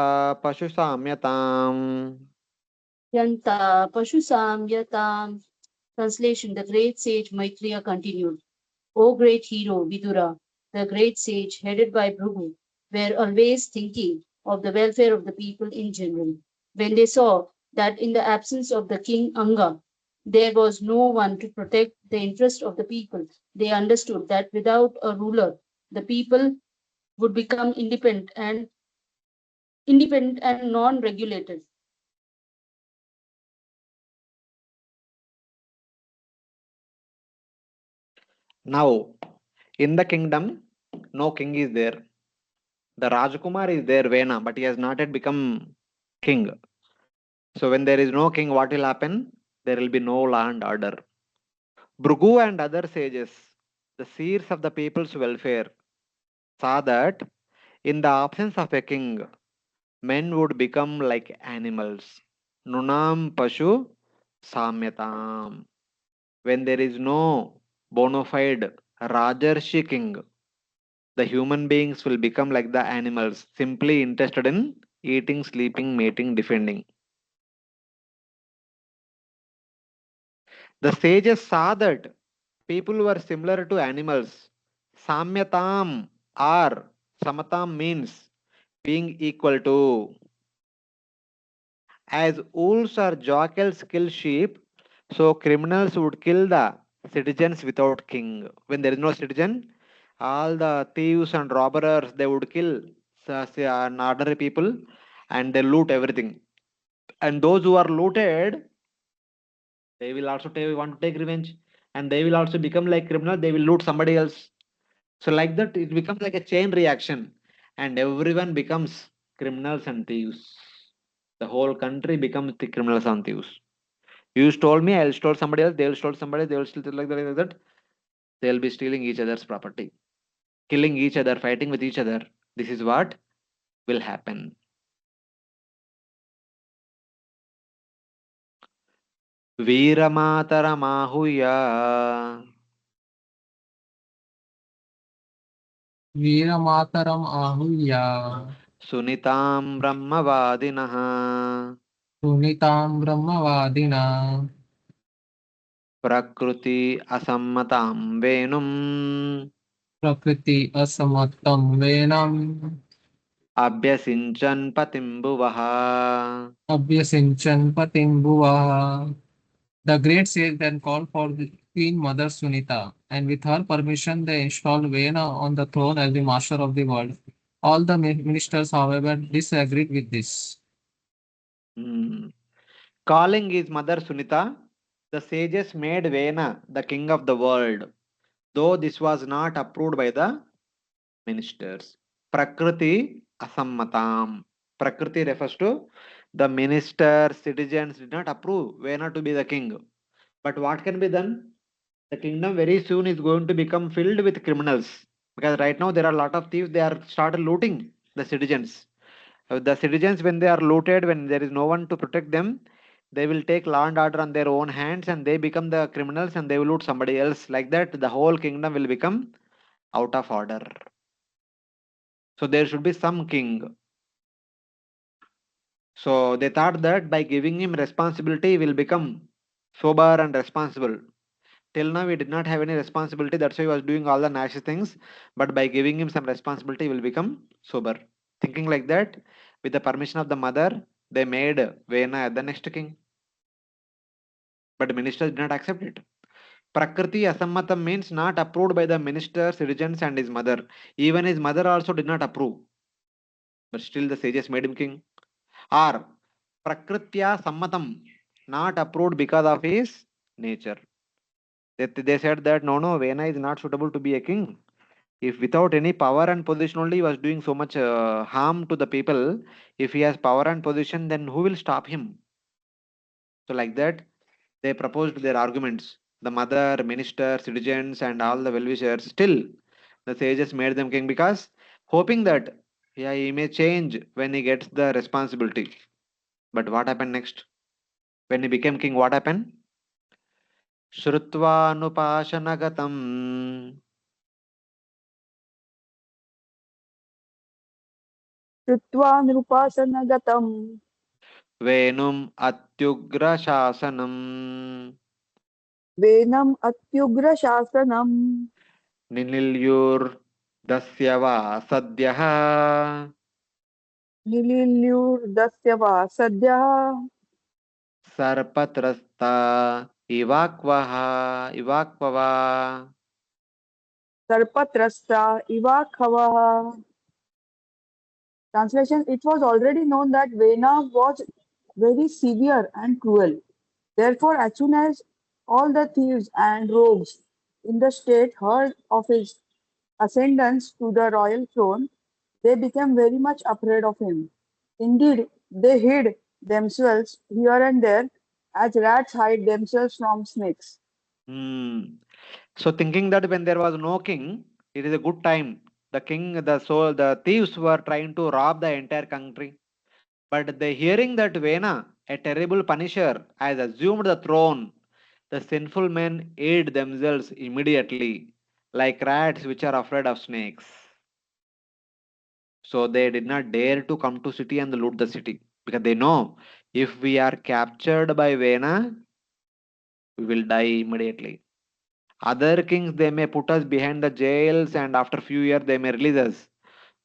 पशुसाम्यताम्. yanta pashu samyatam. Translation: The great sage Maitreya continued, O great hero Vidura, the great sage headed by Bhrigu were always thinking of the welfare of the people in general. When they saw that in the absence of the king Anga, there was no one to protect the interest of the people, they understood that without a ruler, the people would become independent and non-regulated. Now, in the kingdom, no king is there. The Rajkumar is there, Vena, but he has not yet become king. So, when there is no king, what will happen? There will be no law and order. Bhrigu and other sages, the seers of the people's welfare, saw that in the absence of a king, men would become like animals. Nunam Pashu Samyatam. When there is no bona fide Rajarshi king, the human beings will become like the animals, simply interested in eating, sleeping, mating, defending. The sages saw that people were similar to animals. Samyatam or Samatam means being equal to. As wolves or jackals kill sheep, so criminals would kill the citizens without king. When there is no citizen, all the thieves and robbers they would kill ordinary people and they loot everything. And those who are looted, they will also want to take revenge, and they will also become like criminal. They will loot somebody else. So like that, it becomes like a chain reaction, and everyone becomes criminals and thieves. The whole country becomes the criminals and thieves. You stole me, I'll stole somebody else, they'll stole somebody, they'll steal like that. They'll be stealing each other's property, killing each other, fighting with each other. This is what will happen. Veeramataramahuya Veeramataram Ahuya. Sunitam Brahmavadinaha Punitam Brahmavadina. Prakruti Asammatam Venum Prakriti Asamatam Venam. Abhyasinchan Patimbuvaha. Abhyasinchan Patimbuva. The great sage then called for the Queen Mother Sunita, and with her permission, they installed Vena on the throne as the master of the world. All the ministers, however, disagreed with this. Hmm. Calling his mother Sunita, the sages made Vena the king of the world, though this was not approved by the ministers. Prakriti Asammatam. Prakriti refers to the ministers, citizens did not approve Vena to be the king. But what can be done? The kingdom very soon is going to become filled with criminals. Because right now there are a lot of thieves, they are started looting the citizens. The citizens, when they are looted, when there is no one to protect them, they will take law and order on their own hands and they become the criminals and they will loot somebody else. Like that, the whole kingdom will become out of order. So there should be some king. So they thought that by giving him responsibility, he will become sober and responsible. Till now, he did not have any responsibility. That's why he was doing all the nasty things. But by giving him some responsibility, he will become sober. Thinking like that, with the permission of the mother, they made Vena the next king. But ministers did not accept it. Prakriti Asammatam means not approved by the minister, citizens, and his mother. Even his mother also did not approve. But still, the sages made him king. Or Prakritya Sammatam, not approved because of his nature. They said that no, Vena is not suitable to be a king. If without any power and position only he was doing so much harm to the people, if he has power and position, then who will stop him? So like that, they proposed their arguments. The mother, minister, citizens, and all the well-wishers. Still, the sages made them king because hoping that yeah, he may change when he gets the responsibility. But what happened next? When he became king, what happened? Shrutvanupashanagatam Shritva nrupasannagatam venum atyugra shasanam venam atyugra shasanam ninilyur dasyava sadyaha nililyurdasyava sadyah सर्पत्रस्ता इवाक्वः इवाक्ववा. sarpatrasta ivakhavaha. Translation: It was already known that Vena was very severe and cruel. Therefore, as soon as all the thieves and rogues in the state heard of his ascendance to the royal throne, they became very much afraid of him. Indeed, they hid themselves here and there as rats hide themselves from snakes. Hmm. So thinking that when there was no king, it is a good time. The thieves were trying to rob the entire country. But the hearing that Vena, a terrible punisher, has assumed the throne, the sinful men hid themselves immediately, like rats which are afraid of snakes. So they did not dare to come to city and loot the city because they know if we are captured by Vena, we will die immediately. Other kings they may put us behind the jails and after few years they may release us.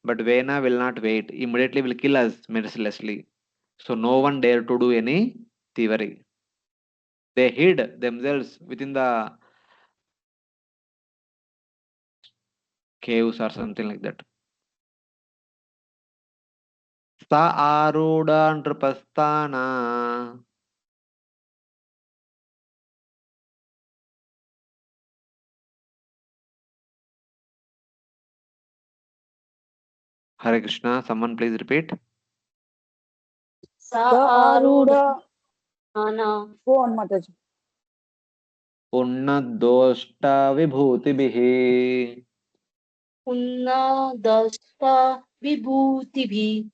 But Vena will not wait. Immediately will kill us mercilessly. So no one dare to do any thievery. They hid themselves within the caves or something like that. Sa aruda nrupasthana Hare Krishna. Someone please repeat. Sa The arudha Aruda, ana go on, Mataji. उन्नतदोष्टा विभूतिभिः punna dasta vibhutibhi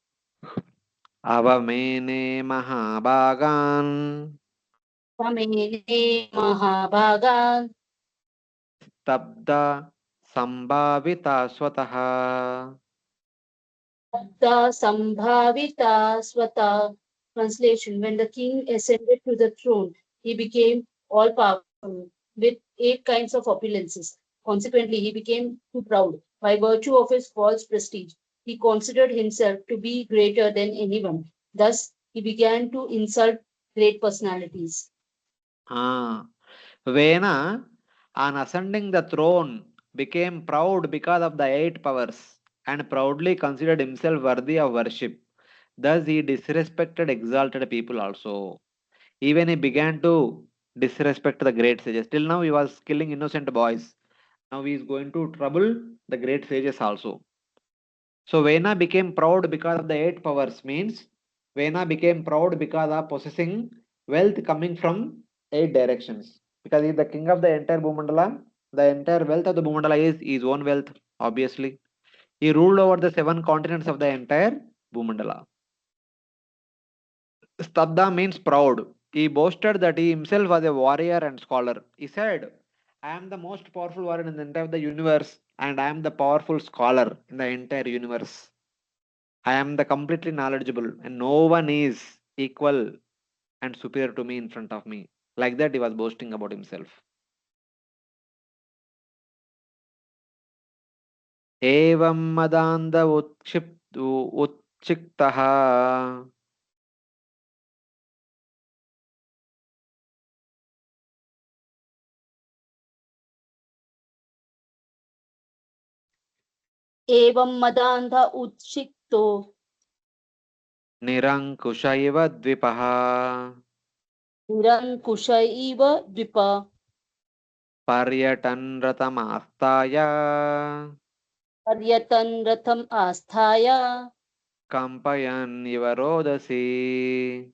अवमेने महाभागान् pamene mahabhagan स्तब्ध संभाविता स्वतः. the Sambhavita Swata. Translation: When the king ascended to the throne, he became all powerful with 8 kinds of opulences. Consequently, he became too proud. By virtue of his false prestige, he considered himself to be greater than anyone. Thus, he began to insult great personalities. Vena, on ascending the throne, became proud because of the 8 powers and proudly considered himself worthy of worship. Thus, he disrespected exalted people also. Even he began to disrespect the great sages. Till now, he was killing innocent boys. Now, he is going to trouble the great sages also. So Vena became proud because of the 8 powers, means Vena became proud because of possessing wealth coming from 8 directions. Because he is the king of the entire Bhumandala, the entire wealth of the Bhumandala is his own wealth, obviously. He ruled over the 7 continents of the entire Bhumandala. Stabda means proud. He boasted that he himself was a warrior and scholar. He said, I am the most powerful warrior in the entire the universe, and I am the powerful scholar in the entire universe. I am the completely knowledgeable, and no one is equal and superior to me in front of me. Like that, he was boasting about himself. एवं मदान्ध उत्क्षिप्तः Evam madandha utshikto निरङ्कुश इव द्विपः nirankusha iva dvipa Paryatan Ratamastaya Paryatan ratham asthaya Kampayan Ivarodasi.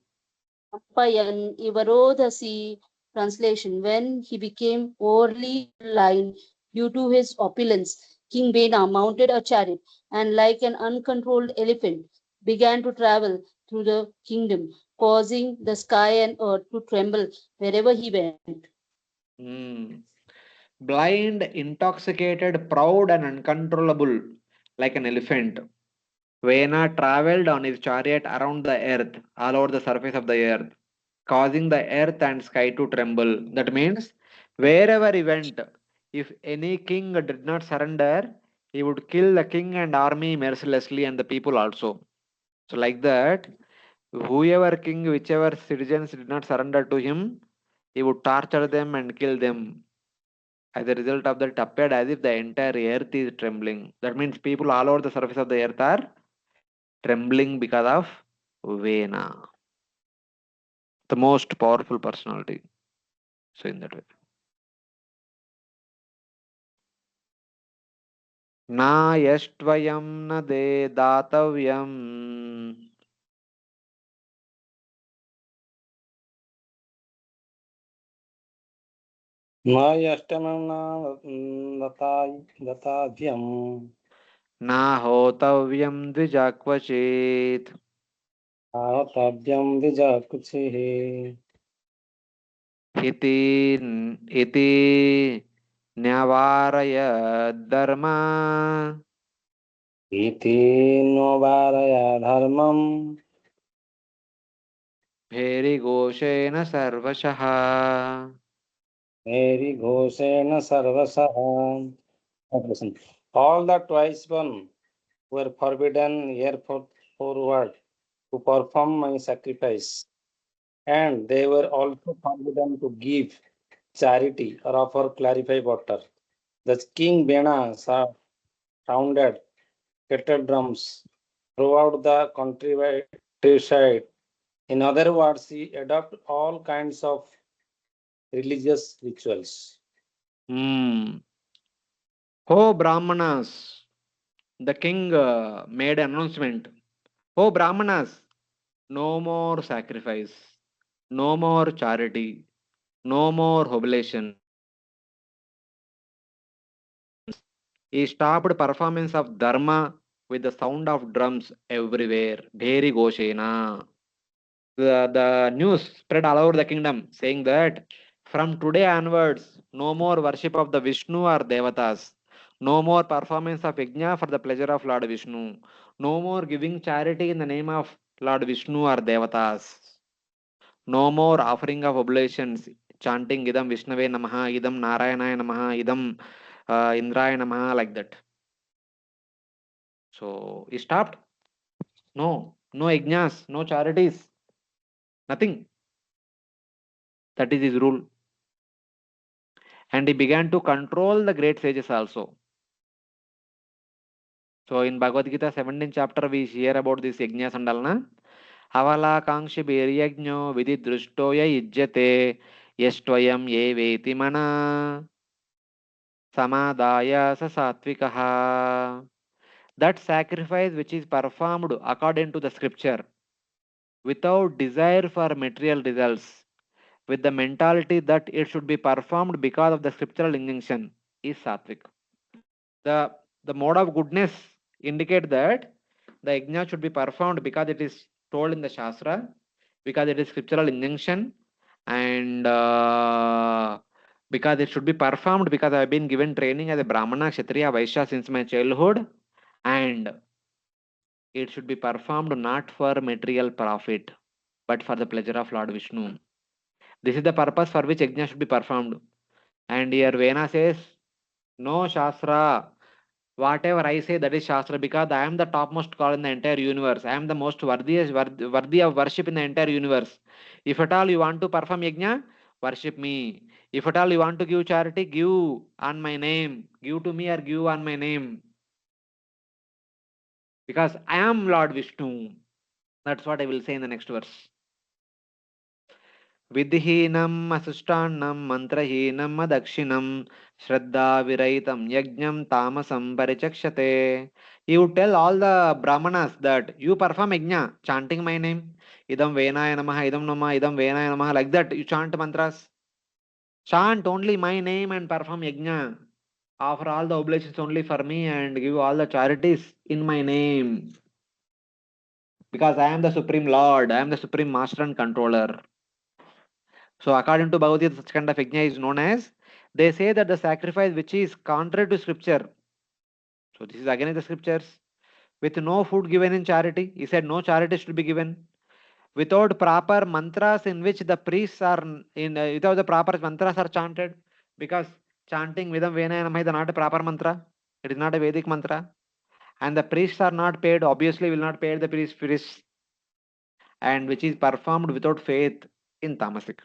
Payan Ivarodhasi. Translation: when he became overly blind due to his opulence, King Vena mounted a chariot and, like an uncontrolled elephant, began to travel through the kingdom, causing the sky and earth to tremble wherever he went. Blind, intoxicated, proud, and uncontrollable, like an elephant. Vena traveled on his chariot around the earth, all over the surface of the earth, causing the earth and sky to tremble. That means, wherever he went, if any king did not surrender, he would kill the king and army mercilessly and the people also. So, like that, whoever king, whichever citizens did not surrender to him, he would torture them and kill them. As a result of that, it appeared as if the entire earth is trembling. That means people all over the surface of the earth are trembling because of Vena, the most powerful personality. So, in that way. Na yashtvayam na de datavyam नायष्टमं दताभ्यं na hotavyam dvijakvachit आहतव्यं द्विजकुचिः iti iti nyavaraya dharma इति no वारय धर्मं bherigoshena sarvashaha. मेरिघोषेण सर्वशः. All the twice born were forbidden forward to perform my sacrifice, and they were also forbidden to give charity or offer clarify water. The king Bena sounded kettle drums throughout the countryside. In other words, he adopted all kinds of religious rituals. Oh Brahmanas, the king made announcement. Oh Brahmanas, no more sacrifice, no more charity, no more oblations. He stopped performance of dharma with the sound of drums everywhere. Bheri Goshena. The news spread all over the kingdom saying that from today onwards, no more worship of the Vishnu or Devatas. No more performance of yajna for the pleasure of Lord Vishnu. No more giving charity in the name of Lord Vishnu or Devatas. No more offering of oblations, chanting Idam Vishnave Namaha, Idam Narayanaya Namaha, Idam Indraya Namaha, like that. So he stopped. No, no yajnas, no charities, nothing. That is his rule. And he began to control the great sages also. So in Bhagavad Gita 17th chapter, we hear about this yajnas and alna. Avala kankshi yajno vidhi drushtoya yijjate yashtvayam ye veti mana samadaya sa satvikaha. That sacrifice which is performed according to the scripture without desire for material results, with the mentality that it should be performed because of the scriptural injunction, is sattvic. The mode of goodness indicate that the yajna should be performed because it is told in the shastra, because it is scriptural injunction, and because it should be performed because I have been given training as a Brahmana, Kshatriya, Vaishya since my childhood, and it should be performed not for material profit but for the pleasure of Lord Vishnu. This is the purpose for which yajna should be performed. And here Vena says, no Shastra. Whatever I say, that is Shastra, because I am the topmost god in the entire universe. I am the most worthy of worship in the entire universe. If at all you want to perform yajna, worship me. If at all you want to give charity, give on my name. Give to me or give on my name. Because I am Lord Vishnu. That's what I will say in the next verse. Vidhinam asushtannam mantrahinam adakshinam shraddha viraitam yajnam tamasam parichakshate. He would tell all the brahmanas that you perform yajna, chanting my name. Idam Venaya namaha, idam namaha, idam Venaya namaha. Like that, you chant mantras. Chant only my name and perform yajna. Offer all the oblations only for me and give all the charities in my name. Because I am the Supreme Lord, I am the Supreme Master and Controller. So, according to Bhagavad Gita, such kind of yajna is known as, they say that the sacrifice which is contrary to scripture. So, this is against the scriptures. With no food given in charity, he said no charity should be given. Without proper mantras in which the priests are without the proper mantras are chanted, because chanting Vidam Vena Namah is not a proper mantra, it is not a Vedic mantra, and the priests are not paid, obviously will not pay the priests, and which is performed without faith in tamasic.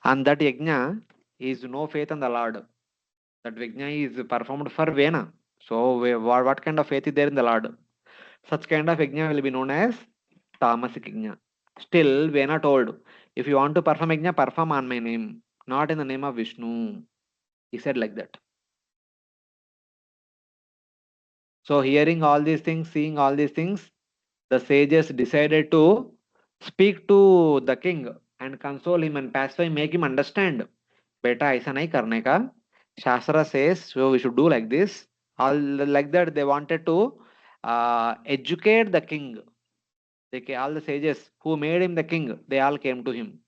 And that yajna is no faith in the Lord. That yajna is performed for Vena. So what kind of faith is there in the Lord? Such kind of yajna will be known as tamasic yajna. Still, Vena told, if you want to perform yajna, perform on my name, not in the name of Vishnu. He said like that. So hearing all these things, seeing all these things, the sages decided to speak to the king and console him and pacify, make him understand. Beta, aisa nahi karne ka. Shastra says, so we should do like this. All like that, they wanted to educate the king. All the sages who made him the king, they all came to him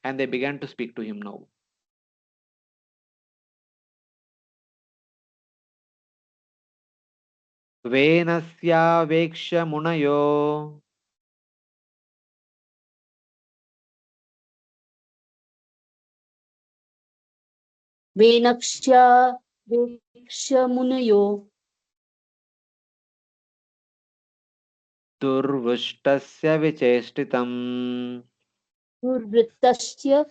and they began to speak to him now. Venasya munayo Venakshya Veksha Munayo durvushtasya vichestitam Durvrittasya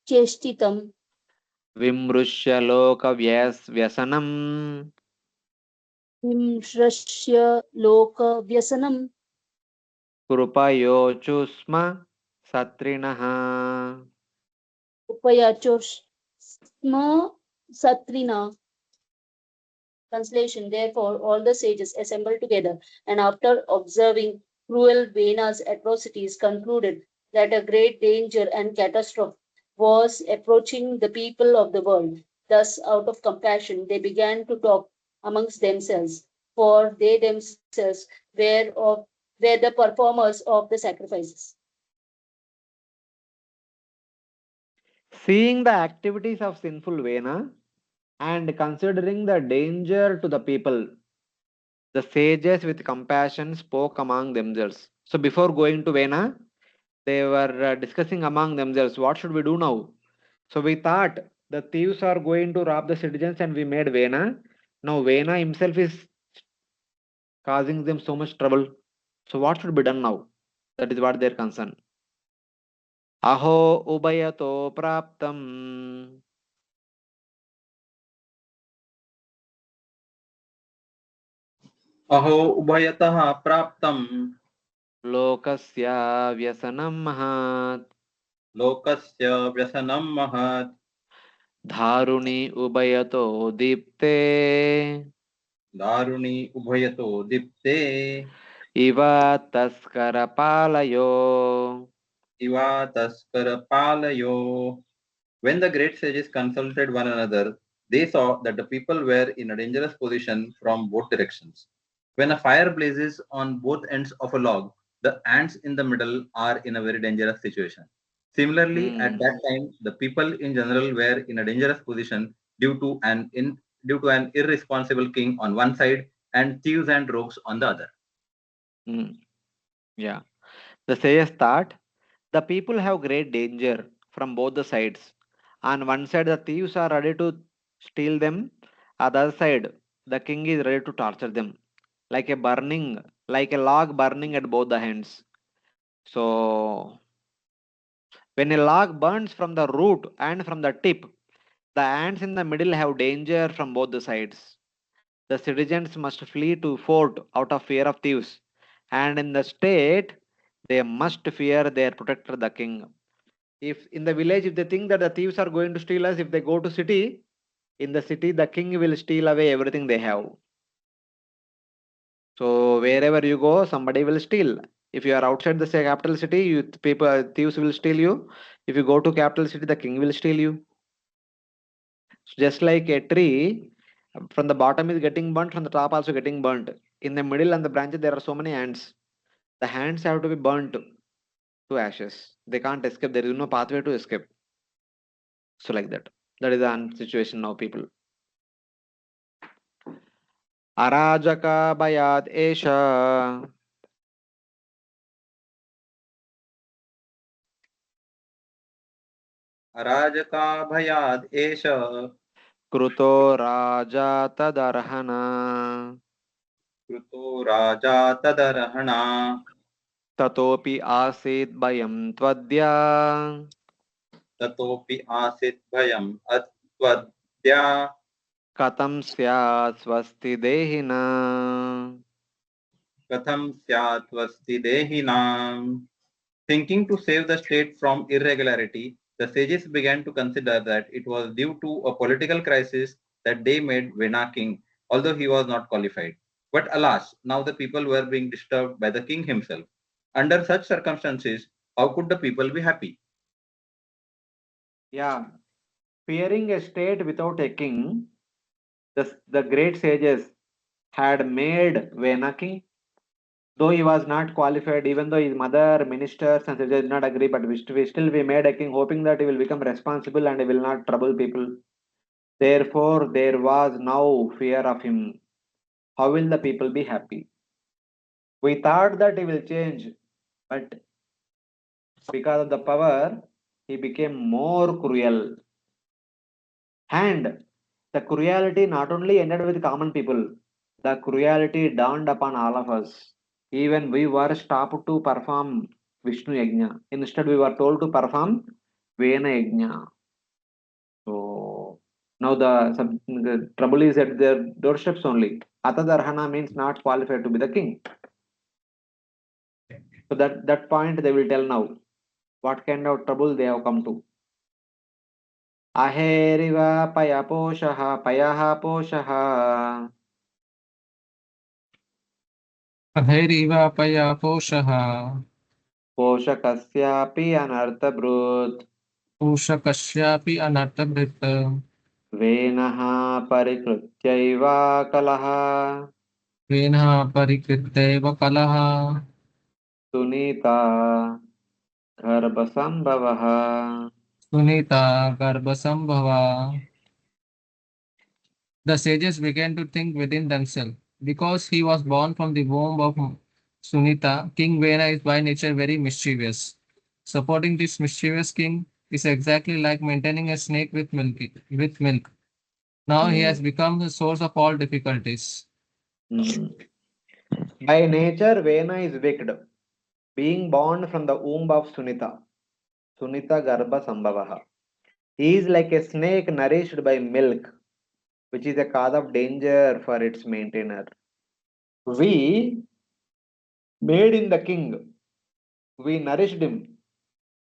Chestitam vimrushya loka vyasanam Himshrasya Loka Vyasanam कृपयोचुस्म सत्रिणः. Upayachosma Satrina. Translation. Therefore, all the sages assembled together and after observing cruel Vena's atrocities concluded that a great danger and catastrophe was approaching the people of the world. Thus, out of compassion, they began to talk amongst themselves, for they themselves were the performers of the sacrifices. Seeing the activities of sinful Vena and considering the danger to the people, the sages with compassion spoke among themselves. So before going to Vena, they were discussing among themselves, what should we do now? So we thought the thieves are going to rob the citizens and we made Vena. Now Vena himself is causing them so much trouble. So what should be done now? That is what their concern. Aho ubayato praptam अहो उभयतः प्राप्तं lokasya vyasanam mahat लोकस्य व्यसनं महत् dharuni ubayato dipte दारुणी उभयतो दीप्ते iva taskara palayo. Eva तस्करपालयो. When the great sages consulted one another, they saw that the people were in a dangerous position from both directions. When a fire blazes on both ends of a log, the ants in the middle are in a very dangerous situation. Similarly, at that time, the people in general were in a dangerous position due to an irresponsible king on one side and thieves and rogues on the other. Yeah. The sages thought the people have great danger from both the sides. On one side, the thieves are ready to steal them. On the other side, the king is ready to torture them, like a log burning at both the ends. So, when a log burns from the root and from the tip, the ants in the middle have danger from both the sides. The citizens must flee to fort out of fear of thieves, and in the state, they must fear their protector, the king. If in the village, if they think that the thieves are going to steal us, if they go to city, in the city, the king will steal away everything they have. So wherever you go, somebody will steal. If you are outside the capital city, thieves will steal you. If you go to capital city, the king will steal you. So just like a tree, from the bottom is getting burnt, from the top also getting burnt. In the middle and the branches, there are so many ants. The ants have to be burnt to ashes. They can't escape. There is no pathway to escape. So like that. That is the situation now, people. Arajaka bayad esha अराजका भयाद एष कृतो राजा तदर्हना कृतो राजा तदर्हणा ततोपि आसीत् भयं त्वद्या ततोपि आसीत् भयम् अत्वद्या कथं स्यात् स्वस्ति देहिना कथं स्यात् स्वस्ति देहिनाम्. Thinking to save the state from irregularity, the sages began to consider that it was due to a political crisis that they made Vena king, although he was not qualified. But alas, now the people were being disturbed by the king himself. Under such circumstances, how could the people be happy? Yeah, fearing a state without a king, the great sages had made Vena king. Though he was not qualified, even though his mother, ministers, and sages did not agree, but we made a king, hoping that he will become responsible and he will not trouble people. Therefore, there was now fear of him. How will the people be happy? We thought that he will change, but because of the power, he became more cruel. And the cruelty not only ended with common people, the cruelty dawned upon all of us. Even we were stopped to perform Vishnu Yajna. Instead, we were told to perform Vena Yajna. So now the trouble is at their doorsteps only. Atadarhana means not qualified to be the king. So that point they will tell now what kind of trouble they have come to. Aheriva payaposhaha payaha poshaha अहैरिवापया पोषः पोषकस्यापि अनर्थभृत् पोषकस्यापि अनर्थभृत् वेनः परिकृत्यैव कलः वेनः परिकृत्यैव कलः Sunita गर्भसम्भवः. Sunita गर्भसम्भवा. The sages began to think within themselves. Because he was born from the womb of Sunita, King Vena is by nature very mischievous. Supporting this mischievous king is exactly like maintaining a snake with milk. Now he has become the source of all difficulties. By nature, Vena is wicked, being born from the womb of Sunita. Sunita Garbha Sambhavaha. He is like a snake nourished by milk, which is a cause of danger for its maintainer. We made him the king. We nourished him.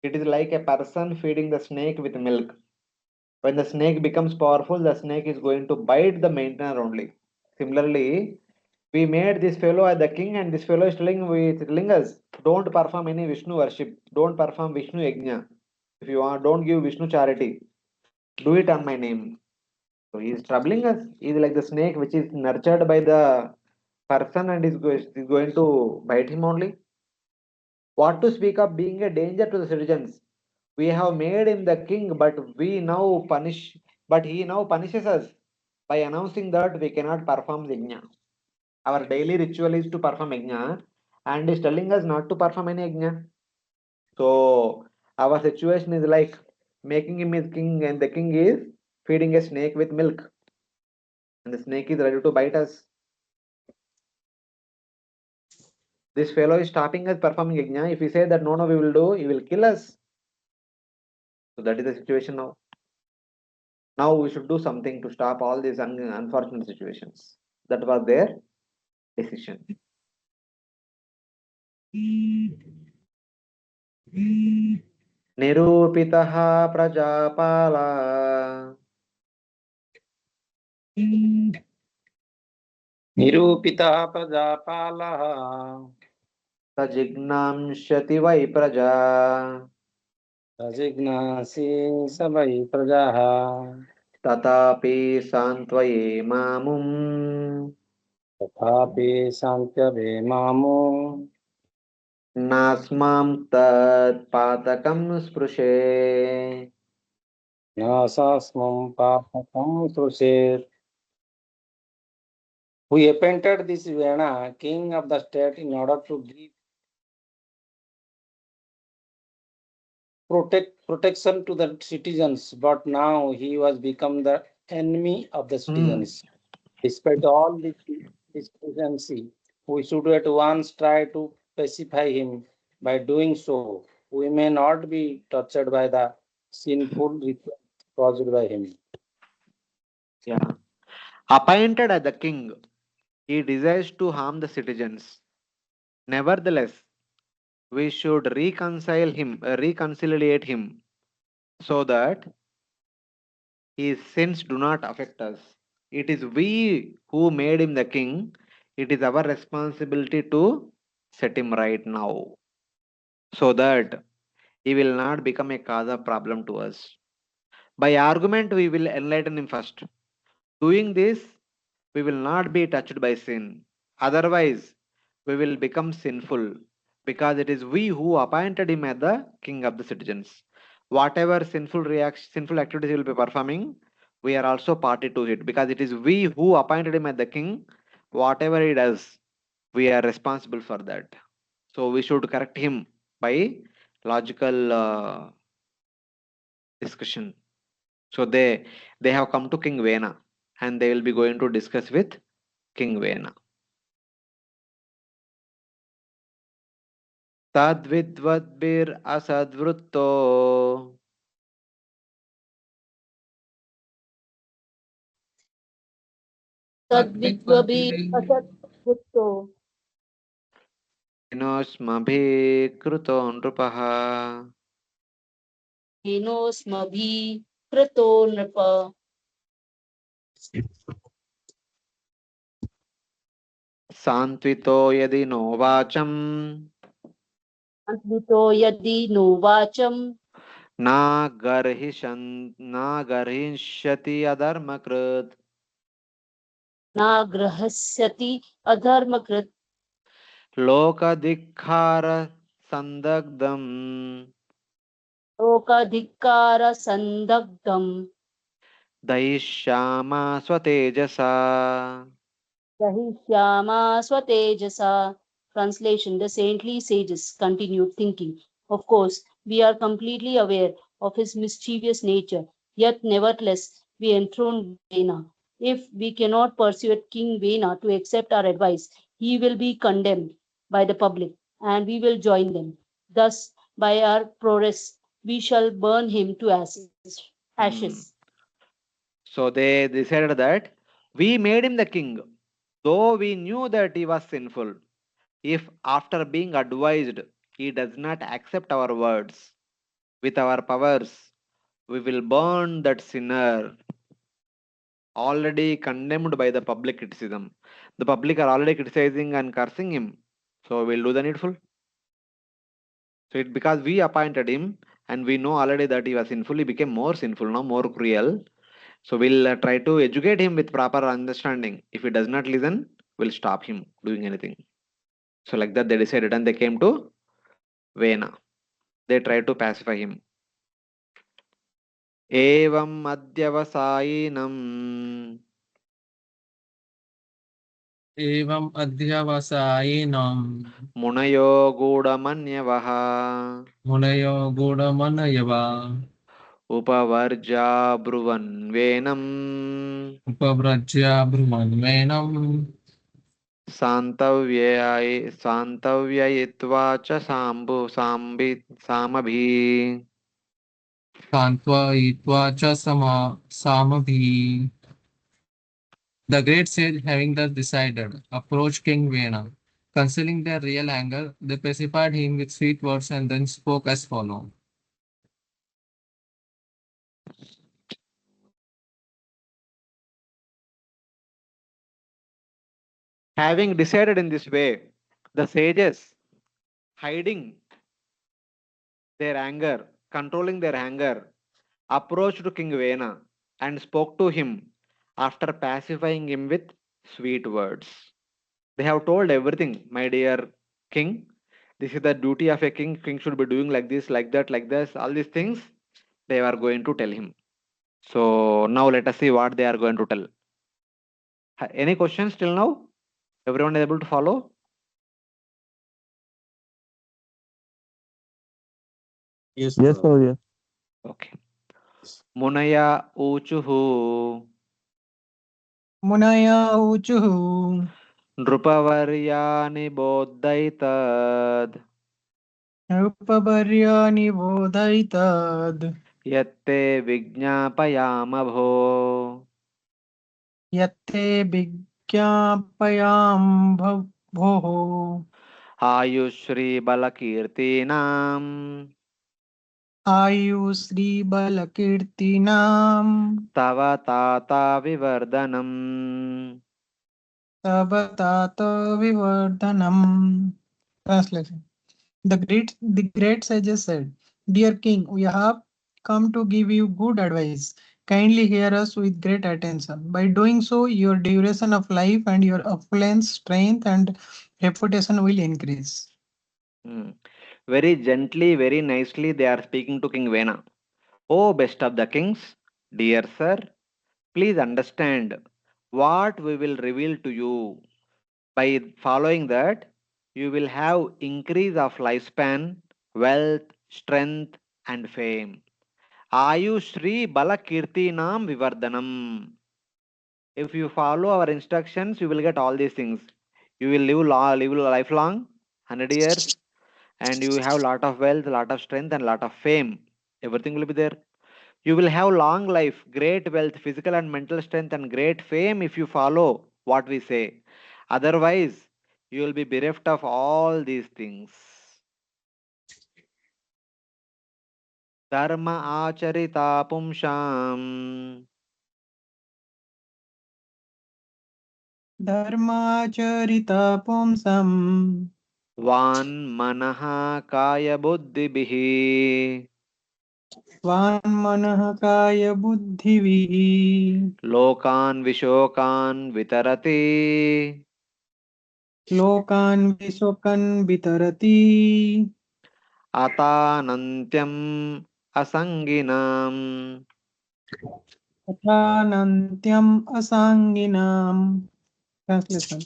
It is like a person feeding the snake with milk. When the snake becomes powerful, the snake is going to bite the maintainer only. Similarly, we made this fellow as the king, and this fellow is telling us, don't perform any Vishnu worship, don't perform Vishnu yajna. If you want, don't give Vishnu charity, do it on my name. So he is troubling us. He is like the snake which is nurtured by the person and is going to bite him only. What to speak of being a danger to the citizens? We have made him the king, but he now punishes us by announcing that we cannot perform yajna. Our daily ritual is to perform yajna, and is telling us not to perform any yajna. So our situation is like making him his king, and the king is feeding a snake with milk, and the snake is ready to bite us. This fellow is stopping us performing yajna. If we say that no, we will do, he will kill us. So that is the situation now. Now we should do something to stop all these unfortunate situations. That was their decision. निरूपितः प्रजापाला निरूपितः प्रजापालः स जिज्ञांसति वै प्रजा सजिज्ञासी स वै प्रजाः तथापि सान्त्वये मामुम् तथापि शान्त्यभिमामो नास्मां तत्पातकं स्पृशे न सास्मं पापकं सृषेत्. We appointed this Vena, king of the state, in order to give protection to the citizens, but now he was become the enemy of the citizens. Despite all this deficiency, we should at once try to pacify him. By doing so, we may not be touched by the sinful rituals caused by him. Yeah. Appointed as the king, he desires to harm the citizens. Nevertheless, we should reconciliate him, so that his sins do not affect us. It is we who made him the king. It is our responsibility to set him right now, so that he will not become a cause of problem to us. By argument, we will enlighten him first. Doing this, we will not be touched by sin. Otherwise, we will become sinful, because it is we who appointed him as the king of the citizens. Whatever sinful activities he will be performing, we are also party to it, because it is we who appointed him as the king. Whatever he does, we are responsible for that. So we should correct him by logical discussion. So they have come to King Vena, and they will be going to discuss with King Vena. Tadvidvadbir asadvrutto Tadvidvabi asat bhutto inosmabhi kruto nrupaha enosmabhi krato nrpa santvito yadi no vacham antvito yadi no vacham na garhishyati adharmakrit na grahasyati adharmakrit lokadikhara sandagdam lokadhikkara sandagdam dahishyama swatejasa. Sahishyama Swatejasa. Translation: The saintly sages continued thinking. Of course, we are completely aware of his mischievous nature, yet nevertheless we enthrone Vena. If we cannot persuade King Vena to accept our advice, he will be condemned by the public, and we will join them. Thus, by our prowess, we shall burn him to ashes. So they decided that we made him the king, though we knew that he was sinful. If after being advised he does not accept our words, with our powers, we will burn that sinner already condemned by the public criticism. The public are already criticizing and cursing him. So we'll do the needful. So it because we appointed him and we know already that he was sinful, he became more sinful now, more cruel. So we'll try to educate him with proper understanding. If he does not listen, we'll stop him doing anything. So like that they decided and they came to Vena. They tried to pacify him. एवम् अध्यवसायिनम् एवम् अध्यवसायिनां मुनयो गूढमन्यवः मुनयो गूढमनयवा उपवर्जाब्रुवन् वेनम् उपव्रज्य ब्रुवन्वेनं सान्तव्ययित्वा च सामभिः. सान्त्वयित्वा च सामभिः. The great sage, having thus decided, approached King Vena. Concealing their real anger, they pacified him with sweet words and then spoke as follows. Having decided in this way, the sages, hiding their anger, controlling their anger, approached King Vena and spoke to him after pacifying him with sweet words. They have told everything, my dear king. This is the duty of a king. King should be doing like this, like that, like this. All these things they are going to tell him. So now let us see what they are going to tell. Any questions till now? Everyone is able to follow? Yes, Yes, Surya. Okay. Munaya uchuhu Munaya uchuhu nrupavarya bodhaitad Rupabaryani bodhaitad yatte vignapayamabho Yatte vigyapayam bhoho Ayushree बलकीर्तीनाम Ayu Sri Balakirtinam तव ताता विवर्धनम्. Tabatata Vivardhanam. Translation. The great sages said, Dear King, we have come to give you good advice. Kindly hear us with great attention. By doing so, your duration of life and your affluence, strength, and reputation will increase. Very gently, very nicely, they are speaking to King Vena. Oh, best of the kings, dear sir, please understand what we will reveal to you. By following that, you will have increase of lifespan, wealth, strength, and fame. Ayushri Balakirtinam Vivardhanam. If you follow our instructions, you will get all these things. You will live lifelong, 100 years, and you have lot of wealth, lot of strength, and lot of fame. Everything will be there. You will have long life, great wealth, physical and mental strength, and great fame if you follow what we say. Otherwise, you will be bereft of all these things. Dharma acharita pumsham Dharmacharita Pumsam van manaha kaya buddhibhi Vanmanah Kaya Buddhivi lokan vishokan vitarati Lokan Visokan Vitarati atanantyam asanginam. Athanantyam Asanginam. Translation.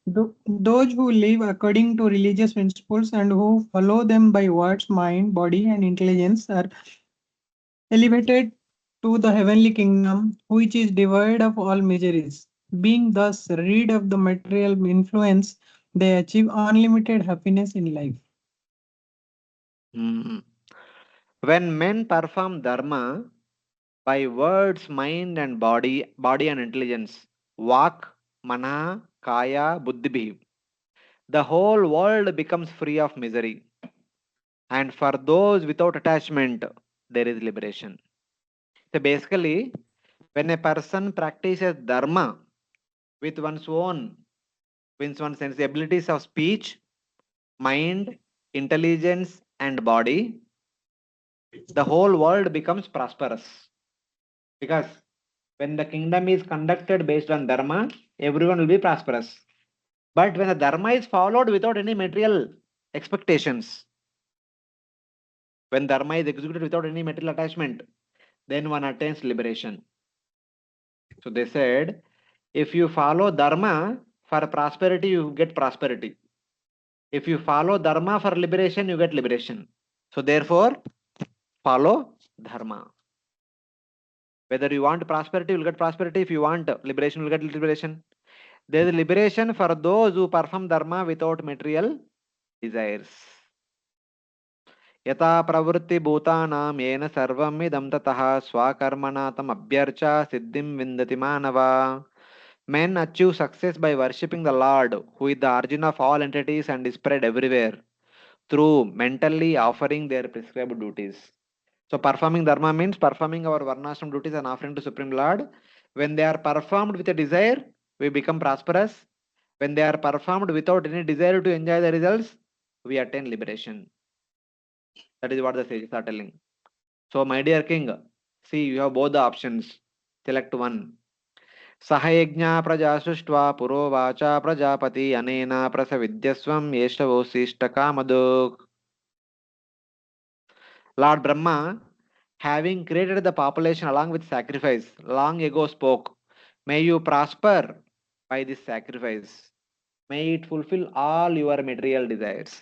Those who live according to religious principles and who follow them by words, mind, body, and intelligence are elevated to the heavenly kingdom, which is devoid of all miseries. Being thus rid of the material influence, they achieve unlimited happiness in life. Hmm. When men perform dharma by words, mind, and body and intelligence, vak, mana, kaya, buddhi, the whole world becomes free of misery. And for those without attachment, there is liberation. So basically, when a person practices dharma with one's sensibilities of speech, mind, intelligence, and body, the whole world becomes prosperous. Because when the kingdom is conducted based on dharma, everyone will be prosperous. But when the dharma is followed without any material expectations, when dharma is executed without any material attachment, then one attains liberation. So they said, if you follow dharma for prosperity, you get prosperity. If you follow dharma for liberation, you get liberation. So therefore, follow dharma. Whether you want prosperity, you will get prosperity. If you want liberation, you will get liberation. There is liberation for those who perform dharma without material desires. यथा प्रवृत्ति भूतानां येन सर्वम् इदं ततः स्वकर्मणा तम अभ्यर्चा सिद्धिं विन्दति मानवा. Men achieve success by worshipping the Lord, who is the origin of all entities and is spread everywhere, through mentally offering their prescribed duties. So performing dharma means performing our varnashram duties and offering to Supreme Lord. When they are performed with a desire, we become prosperous. When they are performed without any desire to enjoy the results, we attain liberation. That is what the sages are telling. So, my dear king, see, you have both the options. Select one. Sahayajna praja sushtva puro vacha prajapati anena prasavidyasvam yeshavosishta Lord Brahma, having created the population along with sacrifice, long ago spoke, may you prosper by this sacrifice. May it fulfill all your material desires.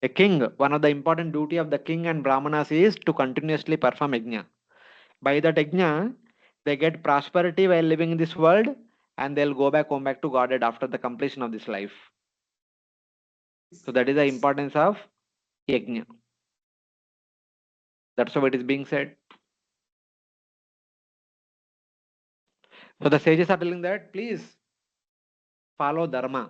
A king, one of the important duty of the king and brahmanas is to continuously perform yajna. By that yajna, they get prosperity while living in this world, and they'll go back to Godhead after the completion of this life. So that is the importance of yajna. That's how it is being said. So the sages are telling that please follow dharma.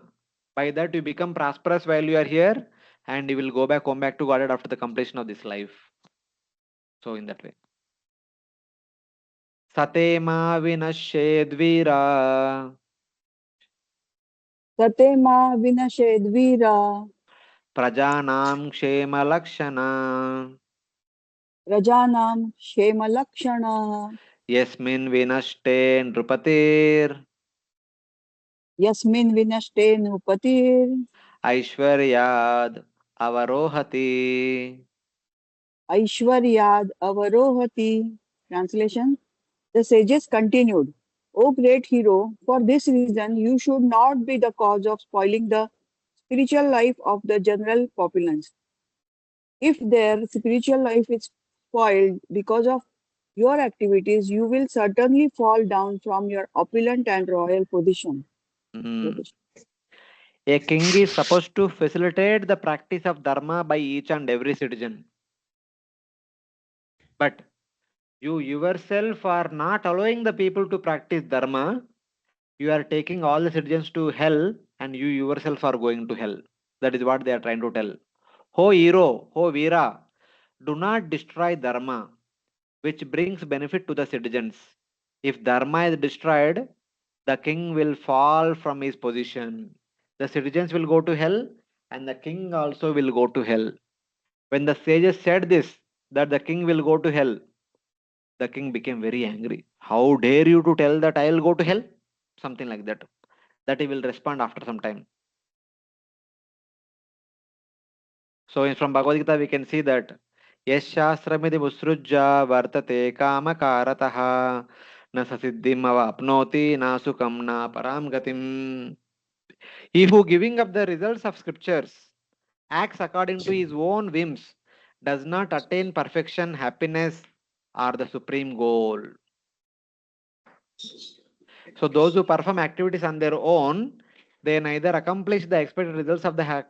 By that you become prosperous while you are here, and you will go back home back to Godhead after the completion of this life. So in that way. Satema vinashyedvira Satema vinashedvira prajanam kshema lakshana rajanam shema lakshana yasmin vinashte nrupatir yasmin vinashte nupatir aishwaryad avarohati. aishwaryad avarohati. Translation. The sages continued, O great hero, for this reason you should not be the cause of spoiling the spiritual life of the general populace. If their spiritual life is spoiled because of your activities, you will certainly fall down from your opulent and royal position. Hmm. A king is supposed to facilitate the practice of dharma by each and every citizen. But you yourself are not allowing the people to practice dharma. You are taking all the citizens to hell, and you yourself are going to hell. That is what they are trying to tell. Ho hero, ho Veera, do not destroy dharma, which brings benefit to the citizens. If dharma is destroyed, the king will fall from his position. The citizens will go to hell, and the king also will go to hell. When the sages said this, that the king will go to hell, the king became very angry. How dare you to tell that I will go to hell? Something like that. That he will respond after some time. So from Bhagavad Gita we can see that Yashastramidi Musrujya Vartate Kamakarataha Na Sasiddhim Avapnoti Na Sukam Na Param Gatim. He who giving up the results of scriptures acts according to his own whims does not attain perfection, happiness, or the supreme goal. So those who perform activities on their own, they neither accomplish the expected results of the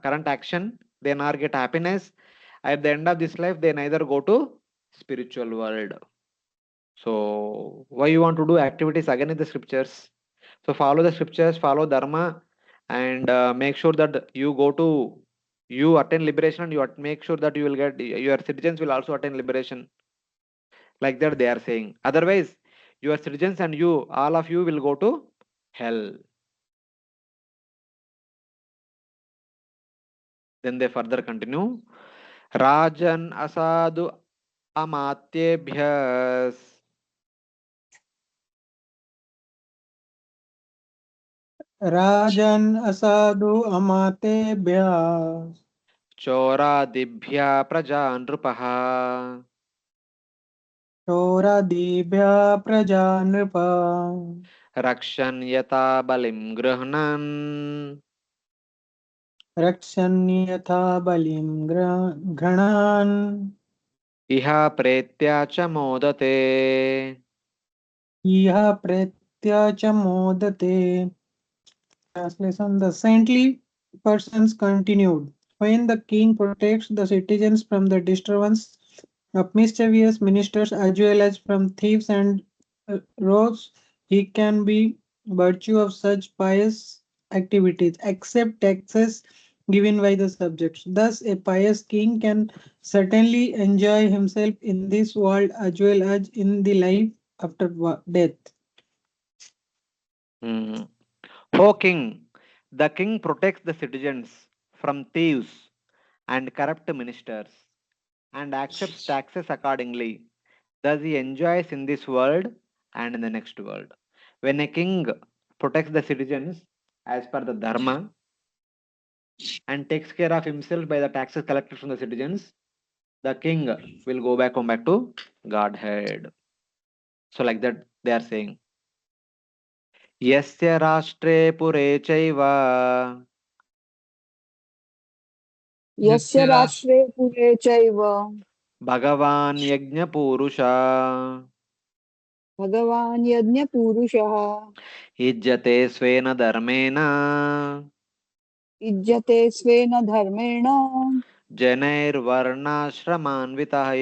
current action, they nor get happiness. At the end of this life, they neither go to spiritual world. So why you want to do activities again in the scriptures? So follow the scriptures, follow dharma, and make sure that you attain liberation, and make sure that you will get your citizens will also attain liberation. Like that they are saying. Otherwise, your citizens and you, all of you will go to hell. Then they further continue. Rajan asadu amatyebhyas राजन् असाधु अमातेभ्यः choradibhya praja nrupaha चोरादिभ्यः प्रजा नृप rakshan yata balim grahnan रक्षन्यथा बलिं घ्राणान् iha pretya cha modate. इह प्रेत्य च मोदते. Translation. The saintly persons continued. When the king protects the citizens from the disturbance of mischievous ministers as well as from thieves and rogues, he can be virtue of such pious activities, accept taxes given by the subjects. Thus, a pious king can certainly enjoy himself in this world as well as in the life after death. O king, the king protects the citizens from thieves and corrupt ministers and accepts taxes accordingly. Thus he enjoys in this world and in the next world. When a king protects the citizens as per the dharma and takes care of himself by the taxes collected from the citizens, the king will come back to Godhead. So like that they are saying. Yasya rashtre pure chaiva यस्य Yasya Rash- राष्ट्रे पुरे चैव Bhagavan yajna purusha भगवान् यज्ञपुरुषः yujyate svena dharmena युज्यते स्वेन धर्मेण जनार्वर्णाश्रमान्वितः.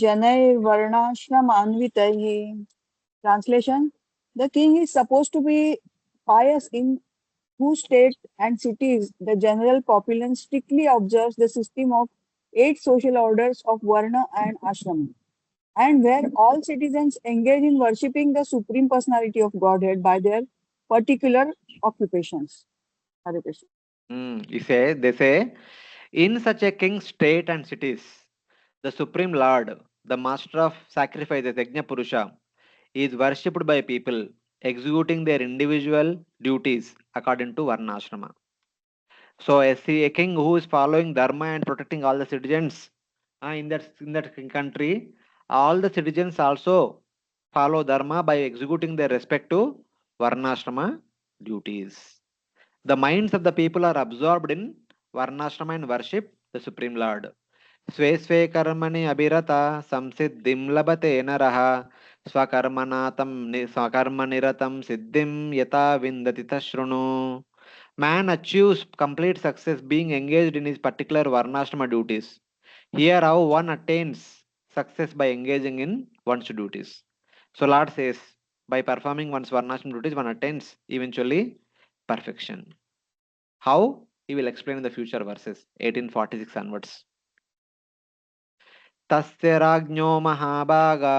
जनैर्वर्णाश्रमान्वितैः. Translation: The king is supposed to be pious in whose state and cities the general populace strictly observes the system of 8 social orders of Varna and Ashram, and where all citizens engage in worshipping the Supreme Personality of Godhead by their particular occupations. Hare Krishna. They say, in such a king's state and cities, the Supreme Lord, the Master of Sacrifices, Yajna Purusha, is worshipped by people executing their individual duties according to Varnashrama. So, a king who is following Dharma and protecting all the citizens in that country, all the citizens also follow Dharma by executing their respective Varnashrama duties. The minds of the people are absorbed in Varnashrama and worship the Supreme Lord. स्वे स्वे कर्मणि अभिरता संसिद्धिं लभते नरः स्वकर्मणातं स्वकर्मनिरतं सिद्धिं यथा विन्दति तशृणु. Man achieves complete success being engaged in his particular varnashrama duties. Here, how one attains success by engaging in one's duties. So, Lord says, by performing one's varnashrama duties, one attains eventually perfection. How? He will explain in the future verses 1846 onwards. तस्य राज्ञो महाभागा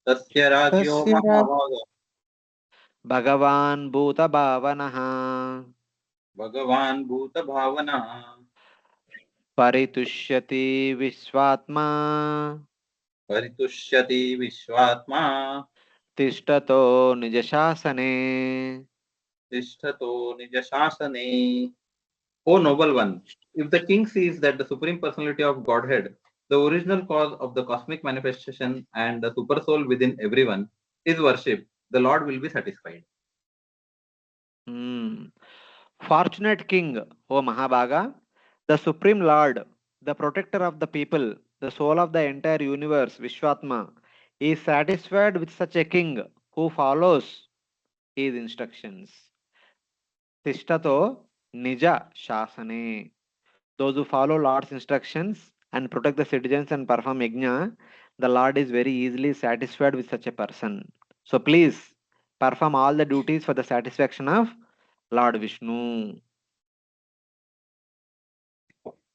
तस्य राज्ञो तस्य महाभाग भगवान् भूतभावनः भगवान् भूतभावनः परितुष्यति विश्वात्मा परितुष्यति विश्वात्मा तिष्ठतो निजशासने. तिष्ठतो निजशासने. O noble one, if the king sees that the Supreme Personality of Godhead, the original cause of the cosmic manifestation and the supersoul within everyone, is worshipped, the Lord will be satisfied. Fortunate king, O Mahabhaga, the Supreme Lord, the protector of the people, the soul of the entire universe, Vishwatma, is satisfied with such a king who follows his instructions. Tishtato Nija Shasane. Those who follow Lord's instructions and protect the citizens and perform yajna, the Lord is very easily satisfied with such a person. So please perform all the duties for the satisfaction of Lord Vishnu.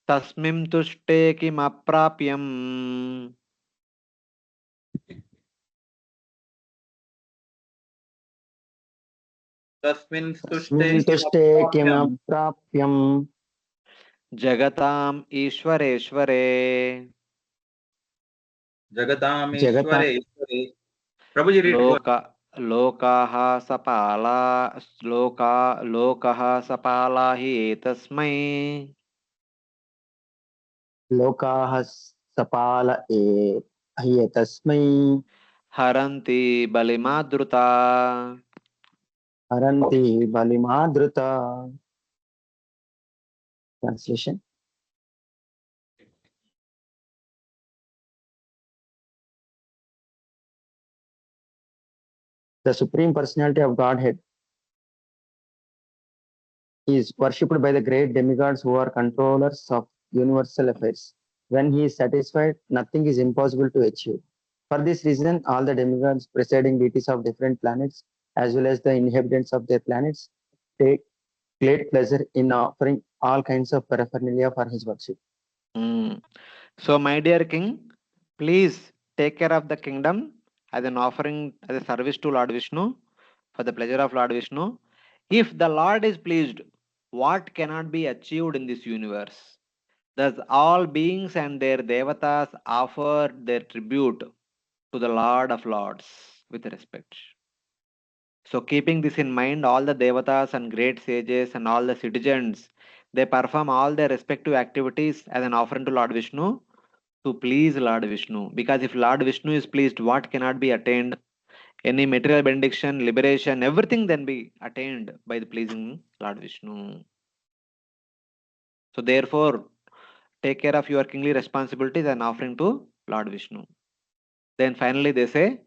तस्मिं तुष्टे किमप्राप्यम् तस्मिन् स्तुष्टे तस्मिन् तुष्टे किमप्राप्यम् किमप्राप्यम् जगताम् ईश्वरेश्वरे जगता जगतामीश्वरे ईश्वरे. Prabhuji, read. Go ahead. लोक लोकाः सपाला लोकः सपाला हि एतस्मै लोकाः सपाल एतस्मै हरन्ति बलिमाद्रुता. हरन्ति बलिमादृता. Translation: The Supreme Personality of Godhead is worshipped by the great demigods who are controllers of universal affairs. When he is satisfied, nothing is impossible to achieve. For this reason, all the demigods, presiding deities of different planets, as well as the inhabitants of their planets, take great pleasure in offering all kinds of paraphernalia for his worship. So, my dear king, Please take care of the kingdom as an offering, as a service to Lord Vishnu, for the pleasure of Lord Vishnu. If the Lord is pleased, what cannot be achieved in this universe? Thus, all beings and their devatas offer their tribute to the Lord of Lords with respect. So, keeping this in mind, all the devatas and great sages and all the citizens, they perform all their respective activities as an offering to Lord Vishnu to please Lord Vishnu. Because if Lord Vishnu is pleased, what cannot be attained? Any material benediction, liberation, everything then be attained by the pleasing Lord Vishnu. So, therefore, take care of your kingly responsibilities and offering to Lord Vishnu. Then finally they say,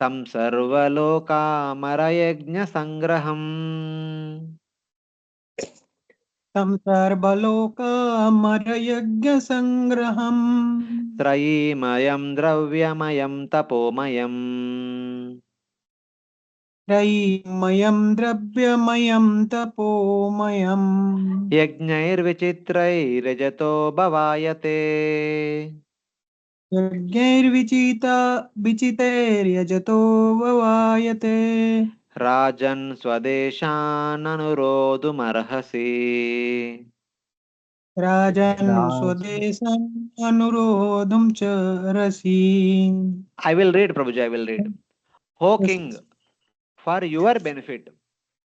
Tam Sarvalokamara Sangraham तं सर्वलोकामरयज्ञसङ्ग्रहम् Trayimayam Dravyayam Tapomayam त्रयीमयं द्रव्यमयं तपोमयम् Yajnairvichitrairajato Bhavayate यज्ञैर्विचिता विचितैर्यजतो ववायते Rajan Swadeshan राजन् Raj. स्वदेशम् अनुरोधुं च रसि I will read, Prabhuji, I will read. O Yes. king, for your benefit,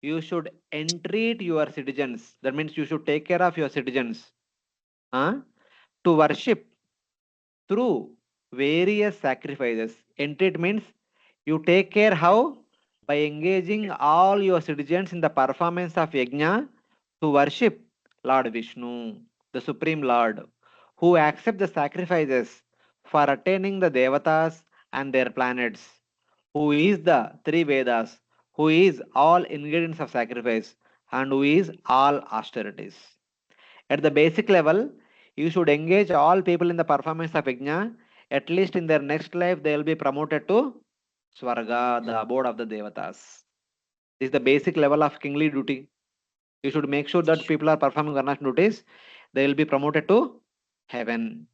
you should entreat your citizens. That means you should take care of your citizens to worship through various sacrifices. Entreat means you take care how? By engaging all your citizens in the performance of yajna to worship Lord Vishnu, the Supreme Lord, who accept the sacrifices for attaining the devatas and their planets, who is the three Vedas, who is all ingredients of sacrifice, and who is all austerities. At the basic level, you should engage all people in the performance of yajna. At least in their next life, they will be promoted to Swarga, the abode of the Devatas. This is the basic level of kingly duty. You should make sure that people are performing Varnash duties. They will be promoted to heaven.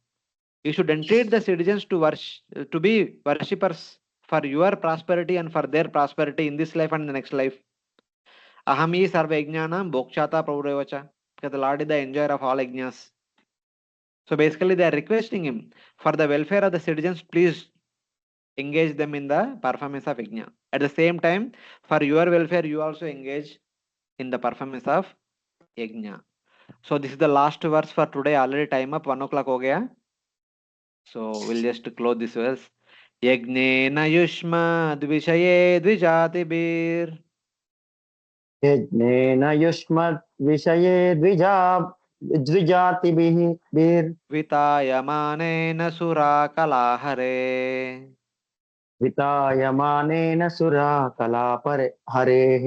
You should entreat the citizens to worship, to be worshippers for your prosperity and for their prosperity in this life and in the next life. Ahami sarva yajnanam bhokshata prabhurevacha. Because the Lord is the enjoyer of all yajnas. So basically, they are requesting him for the welfare of the citizens, please engage them in the performance of yajna. At the same time, for your welfare, you also engage in the performance of yajna. So this is the last verse for today. Already time up 1 o'clock ho gaya. So we'll just close this verse. Yajnena yushma dvishaye dvijatibir यज्ञेन युष्मद् विषये द्विजातिभिः vitayamane sura kalahare वितायमानेन सुरा कलापरे हरेः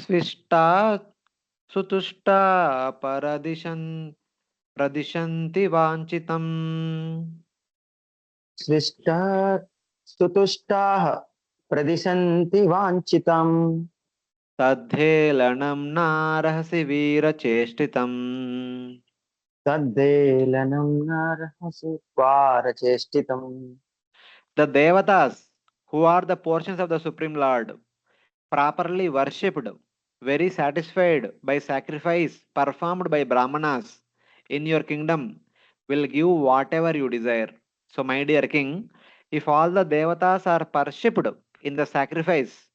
swishta सुतुष्टा परदिशन् प्रदिशन्ति वाञ्छितम् सृष्टा स्तुतुष्टाः प्रदिशन्ति वाञ्छितम् तद्धेलनं नारहसि वीरचेष्टितम् तद्धेलनं नार्हसि पारचेष्टितम्. The devatas, who are the portions of the Supreme Lord, properly worshipped, very satisfied by sacrifice performed by Brahmanas in your kingdom, will give whatever you desire. So, my dear king, if all the devatas are worshipped in the sacrifice,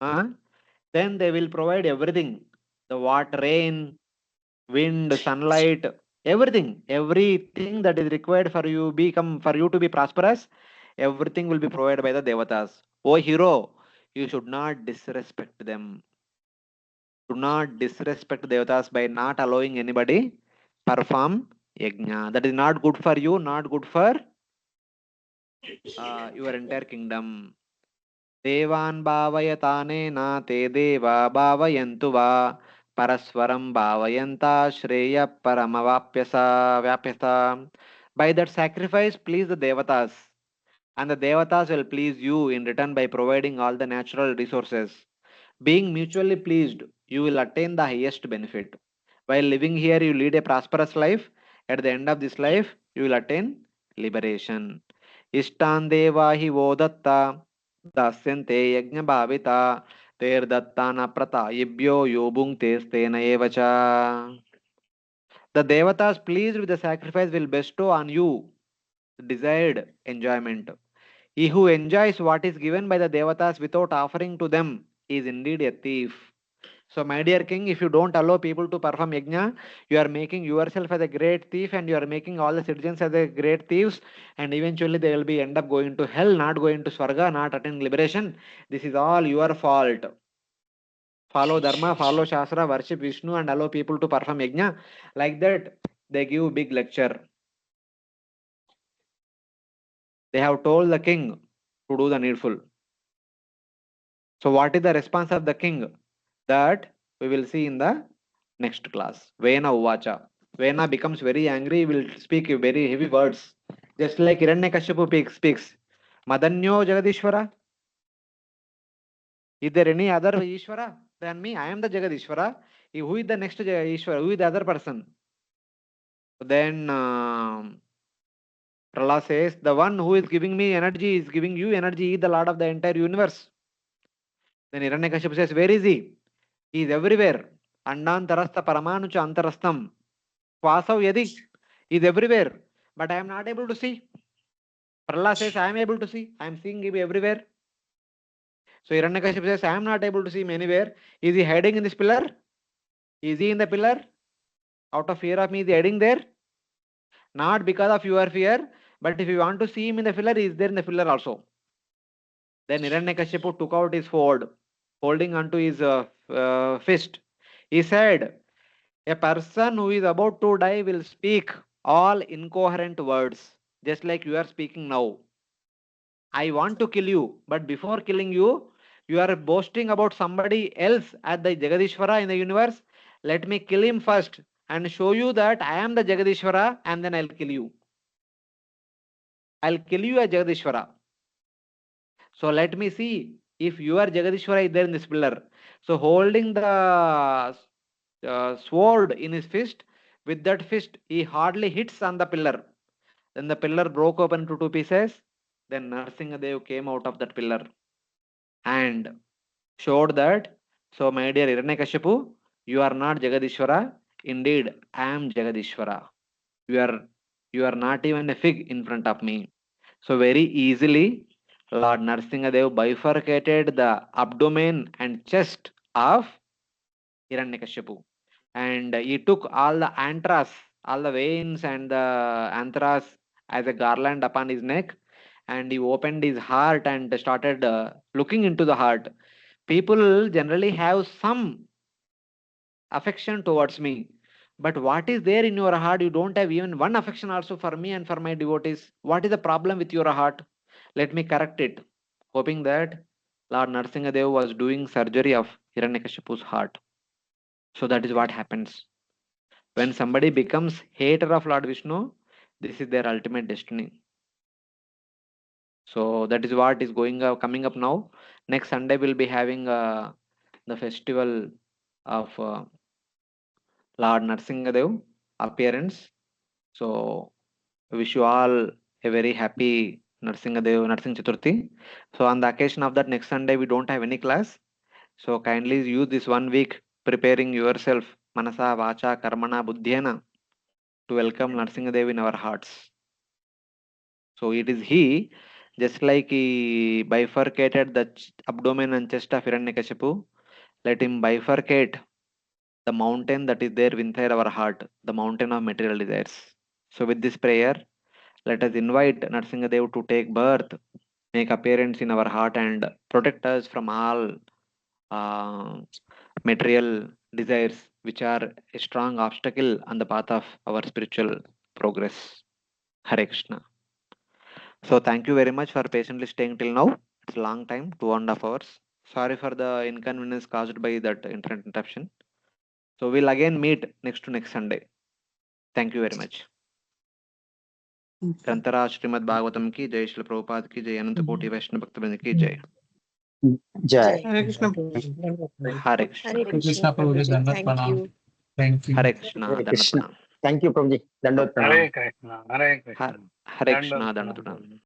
then they will provide everything, the water, rain, wind, sunlight, everything that is required for you to be prosperous, everything will be provided by the devatas. O hero, you should not disrespect them. Do not disrespect devatas by not allowing anybody perform yajna. That is not good for you, not good for your entire kingdom. देवान् भावयतानेन ते देवा भावयन्तु वा परस्परं भावयन्ता श्रेय परमवाप्यसा व्याप्यसा. By that sacrifice, please the devatas, and the devatas will please you in return by providing all the natural resources. Being mutually pleased, you will attain the highest benefit. While living here, you lead a prosperous life. At the end of this life, you will attain liberation. Ishtan deva hi vodatta dasyante yajna bhavita ter dattana pratayibhyo yobungte stena evacha. The devatas pleased with the sacrifice will bestow on you desired enjoyment. He who enjoys what is given by the devatas without offering to them is indeed a thief. So, my dear king, if you don't allow people to perform yajna, you are making yourself as a great thief and you are making all the citizens as a great thieves, and eventually they will be end up going to hell, not going to Swarga, not attaining liberation. This is all your fault. Follow Dharma, follow Shastra, worship Vishnu, and allow people to perform yajna. Like that, they give big lecture. They have told the king to do the needful. So, what is the response of the king? That we will see in the next class. Vena Uvacha. Vena becomes very angry, will speak very heavy words. Just like Hiranyakashipu speaks. Madanyo Jagadishwara. Is there any other Ishwara than me? I am the Jagadishwara. Who is the next Ishwara? Who is the other person? Then Prahlad says, the one who is giving me energy is giving you energy, he is the Lord of the entire universe. Then Hiranyakashipu says, where is he? He is everywhere. Andantarastha Paramanucha Antarastham. Swasav Yadi is everywhere. But I am not able to see. Prahlad says, I am able to see. I am seeing him everywhere. So Hiranyakashipu says, I am not able to see him anywhere. Is he hiding in this pillar? Is he in the pillar? Out of fear of me, is he hiding there? Not because of your fear, but if you want to see him in the pillar, he is there in the pillar also. Then Hiranyakashipu took out his sword, holding onto his fist. He said, a person who is about to die will speak all incoherent words, just like you are speaking now. I want to kill you, but before killing you, you are boasting about somebody else at the Jagadishwara in the universe. Let me kill him first and show you that I am the Jagadishwara, and then I'll kill you. I'll kill you as Jagadishwara. So let me see if your Jagadishwara is there in this pillar. So holding the sword in his fist, with that fist he hardly hits on the pillar. Then the pillar broke open into two pieces. Then Narsingadev came out of that pillar and showed that, so my dear Hiranyakashipu, you are not Jagadishwara. Indeed, I am Jagadishwara. You are not even a fig in front of me. So very easily, Lord Narsingadev bifurcated the abdomen and chest of Hiranyakashipu. And he took all the antras, all the veins and the anthras as a garland upon his neck, and he opened his heart and started looking into the heart. People generally have some affection towards me, but what is there in your heart? You don't have even one affection also for me and for my devotees. What is the problem with your heart? Let me correct it. Hoping that Lord Narsingadev was doing surgery of Hiranyakashipu's heart. So that is what happens. When somebody becomes hater of Lord Vishnu, this is their ultimate destiny. So that is what is coming up now. Next Sunday we'll be having the festival of Lord Narsingadev appearance. So wish you all a very happy Narsing Chaturthi. So on the occasion of that, next Sunday we don't have any class. So kindly use this 1 week preparing yourself Manasa, Vacha, Karmana, Buddhyana to welcome Narsingadev in our hearts. So it is he, just like he bifurcated the abdomen and chest of Hiranyakashipu, let him bifurcate the mountain that is there inside our heart, the mountain of material desires. So with this prayer, let us invite Narsingadev to take birth, make appearance in our heart and protect us from all material desires which are a strong obstacle on the path of our spiritual progress. Hare Krishna. So thank you very much for patiently staying till now. It's a long time, 2.5 hours. Sorry for the inconvenience caused by that internet interruption. So we'll again meet next Sunday. Thank you very much. ग्रंथराज Shrimad Bhagavatam की जय, श्रील प्रभुपाद की जय, अनंत कोटि वैष्णव भक्तवृंद की जय. Jai. Hare Krishna. Hare Krishna. Krishna Prabhu, Thank Dandavat you. Pranam. Thank you. Hare Krishna. Hare Krishna. Dandavat Pranam. Thank you, Prabhuji. Dandot Hare Pranam. Krishna, Hare Krishna. Hare Krishna, Dandot Dandot Pranam. Pranam.